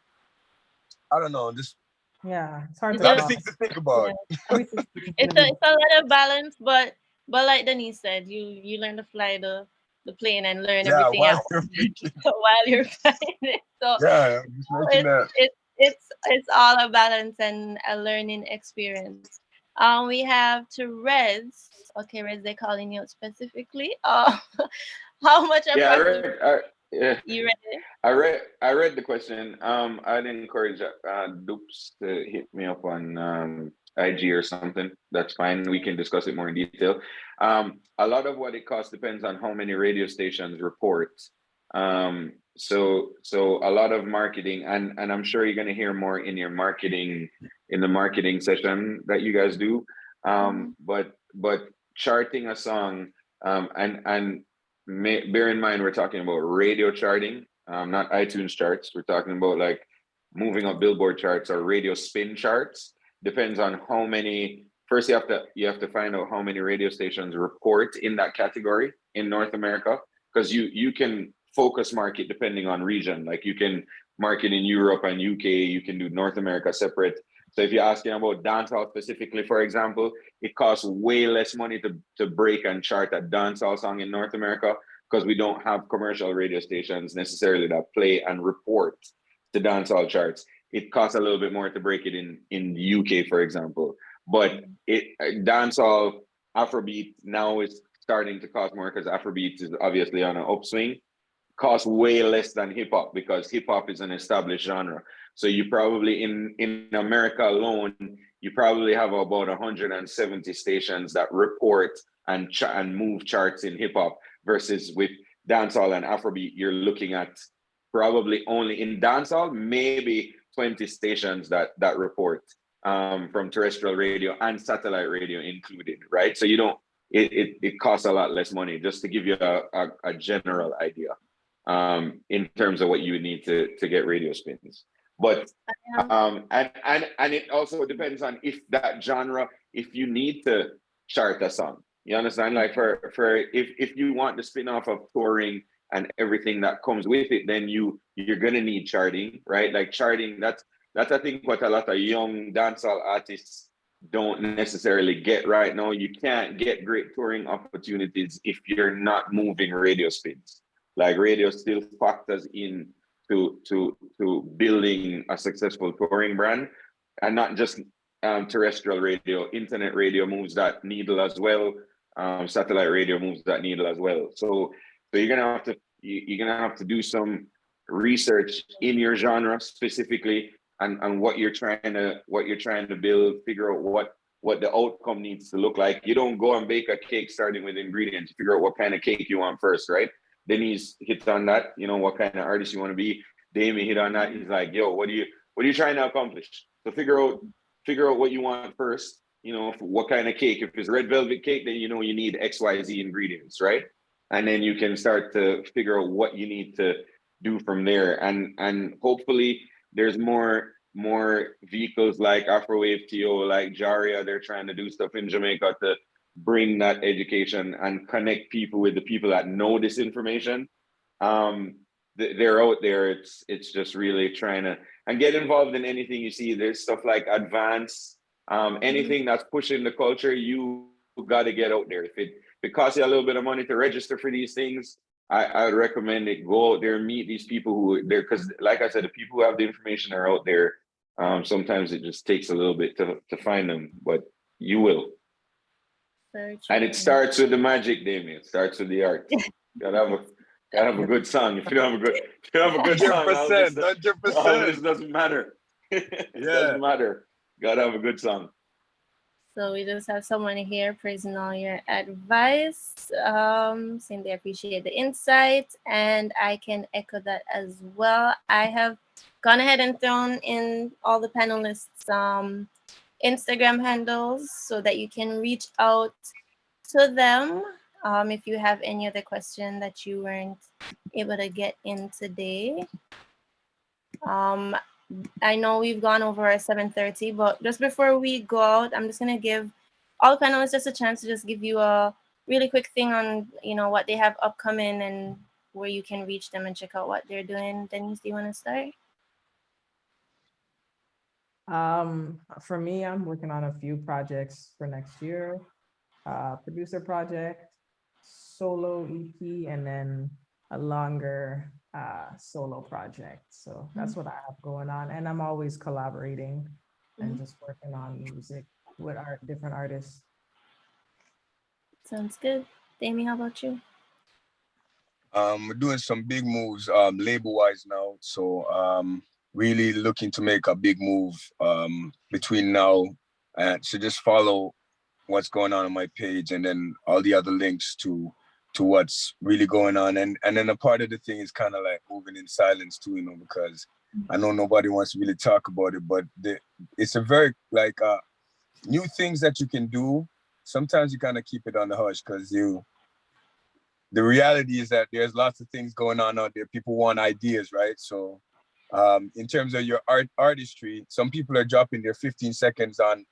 I don't know, just it's hard a to lot cross. of things to think about. It's a lot of balance, but like Denise said, you learn to fly the plane and learn everything while out you're making, while you're flying it. So just making that. it's all a balance and a learning experience. We have to Rez. Okay, Rez, they're calling you out specifically. How much Yeah, approximately yeah. you ready? I read the question. I'd encourage Dupes to hit me up on IG or something. That's fine. We can discuss it more in detail. A lot of what it costs depends on how many radio stations report. So a lot of marketing, and I'm sure you're gonna hear more in your marketing in the marketing session that you guys do. But charting a song, and bear in mind we're talking about radio charting, not iTunes charts. We're talking about like moving up Billboard charts or radio spin charts. Depends on how many. First, you have to find out how many radio stations report in that category in North America, because you can focus market depending on region. Like you can market in Europe and UK. You can do North America separate. So if you're asking about dancehall specifically, for example, it costs way less money to break and chart a dancehall song in North America because we don't have commercial radio stations necessarily that play and report the dancehall charts. It costs a little bit more to break it in the UK, for example. But dancehall Afrobeat now is starting to cost more because Afrobeat is obviously on an upswing. Costs way less than hip hop because hip hop is an established genre. So you probably in America alone, you probably have about 170 stations that report and move charts in hip hop, versus with dancehall and Afrobeat, you're looking at probably only in dancehall, maybe 20 stations that report from terrestrial radio and satellite radio included, right? So you don't, it costs a lot less money, just to give you a general idea in terms of what you would need to get radio spins. But and it also depends on if that genre, if you need to chart a song. You understand? Like for if you want the spin-off of touring and everything that comes with it, then you're gonna need charting, right? Like charting, that's I think what a lot of young dancehall artists don't necessarily get right now. You can't get great touring opportunities if you're not moving radio spins. Like radio still factors in to building a successful touring brand, and not just terrestrial radio. Internet radio moves that needle as well. Satellite radio moves that needle as well. So you're gonna have to do some research in your genre specifically, and what you're trying to build. Figure out what the outcome needs to look like. You don't go and bake a cake starting with ingredients. You figure out what kind of cake you want first, right? Denise hit on that, what kind of artist you want to be. Damien hit on that. He's like, yo, what are you trying to accomplish? So figure out what you want first, what kind of cake. If it's red velvet cake, then you need XYZ ingredients, right? And then you can start to figure out what you need to do from there. And hopefully there's more vehicles like Afrowaveto, like Jaria. They're trying to do stuff in Jamaica to bring that education and connect people with the people that know this information. They're out there. It's just really trying to and get involved in anything you see. There's stuff like Advance, anything that's pushing the culture. You got to get out there. it costs you a little bit of money to register for these things, I would recommend it. Go out there and meet these people who there, because like I said, the people who have the information are out there. Sometimes it just takes a little bit to find them, but you will. Very true. And it starts with the magic, Damien. It starts with the art. Gotta have a good song. If you don't have a good song, all this 100%. doesn't matter. It Yeah. doesn't matter. Gotta have a good song. So we just have someone here praising all your advice, saying they appreciate the insight, and I can echo that as well. I have gone ahead and thrown in all the panelists' Instagram handles so that you can reach out to them if you have any other question that you weren't able to get in today. I know we've gone over at 7:30, but just before we go out, I'm just gonna give all the panelists just a chance to just give you a really quick thing on, you know, what they have upcoming and where you can reach them and check out what they're doing. Denise, do you want to start? For me, I'm working on a few projects for next year. Producer project, solo EP, and then a longer solo project. So that's what I have going on. And I'm always collaborating and just working on music with different artists. Sounds good. Damien, how about you? We're doing some big moves label wise now. So really looking to make a big move between now and so just follow what's going on my page and then all the other links to what's really going on. And then a part of the thing is kind of like moving in silence too, you know, because I know nobody wants to really talk about it, but it's a very like new things that you can do. Sometimes you kind of keep it on the hush because the reality is that there's lots of things going on out there. People want ideas, right? So in terms of your artistry, some people are dropping their 15 seconds on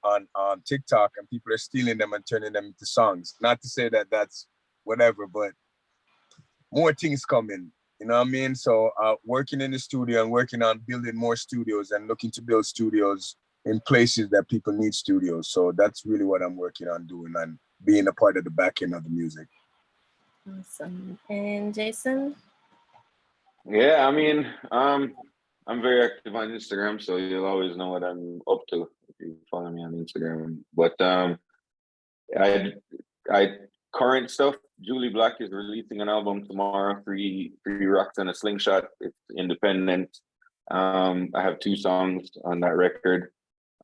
TikTok and people are stealing them and turning them into songs. Not to say that that's whatever, but more things coming, you know what I mean? So working in the studio and working on building more studios and looking to build studios in places that people need studios. So that's really what I'm working on doing and being a part of the back end of the music. Awesome. And Jason? Yeah, I mean, I'm very active on Instagram, so you'll always know what I'm up to if you follow me on Instagram. But I current stuff. Julie Black is releasing an album tomorrow. Three rocks and a slingshot. It's independent. I have 2 songs on that record.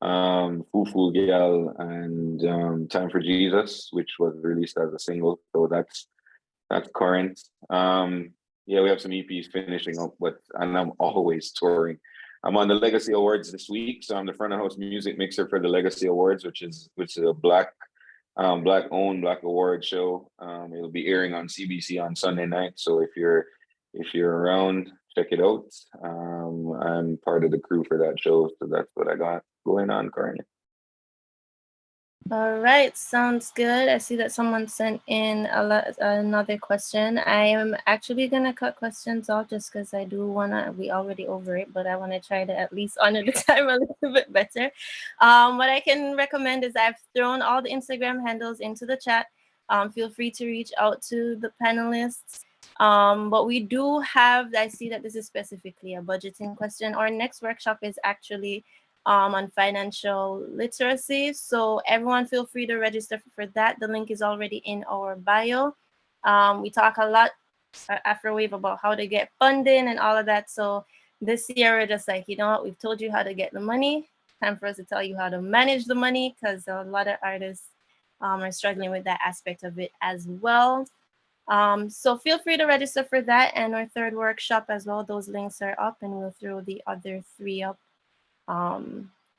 Foo Gal and Time for Jesus, which was released as a single. So that's current. Yeah, we have some EPs finishing up, and I'm always touring. I'm on the Legacy Awards this week, so I'm the front of house music mixer for the Legacy Awards, which is a black owned Black award show. It'll be airing on CBC on Sunday night. So if you're around, check it out. I'm part of the crew for that show, so that's what I got going on currently. All right, sounds good. I see that someone sent in another question. I am actually gonna cut questions off just because I do wanna. We already over it, but I want to try to at least honor the time a little bit better. What I can recommend is I've thrown all the Instagram handles into the chat. Feel free to reach out to the panelists. But we do have. I see that this is specifically a budgeting question. Our next workshop is actually on financial literacy. So everyone feel free to register for that. The link is already in our bio. We talk a lot at Afrowave about how to get funding and all of that. So this year we're just like, you know what, we've told you how to get the money. Time for us to tell you how to manage the money because a lot of artists are struggling with that aspect of it as well. So feel free to register for that and our third workshop as well. Those links are up and we'll throw the other 3 up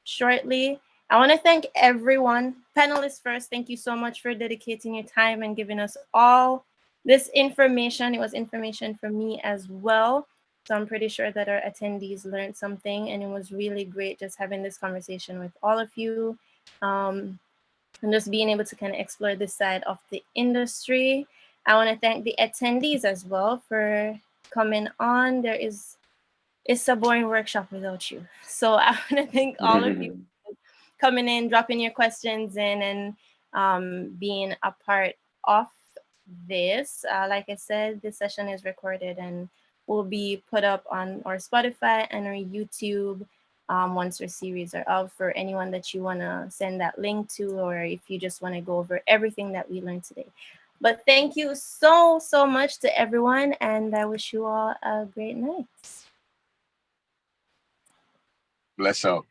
shortly. I want to thank everyone. Panelists first, thank you so much for dedicating your time and giving us all this information. It was information for me as well. So I'm pretty sure that our attendees learned something and it was really great just having this conversation with all of you and just being able to kind of explore this side of the industry. I want to thank the attendees as well for coming on. It's a boring workshop without you. So I want to thank all of you coming in, dropping your questions in, and being a part of this. Like I said, this session is recorded and will be put up on our Spotify and our YouTube once our series are up, for anyone that you want to send that link to, or if you just want to go over everything that we learned today. But thank you so much to everyone, and I wish you all a great night. Bless out.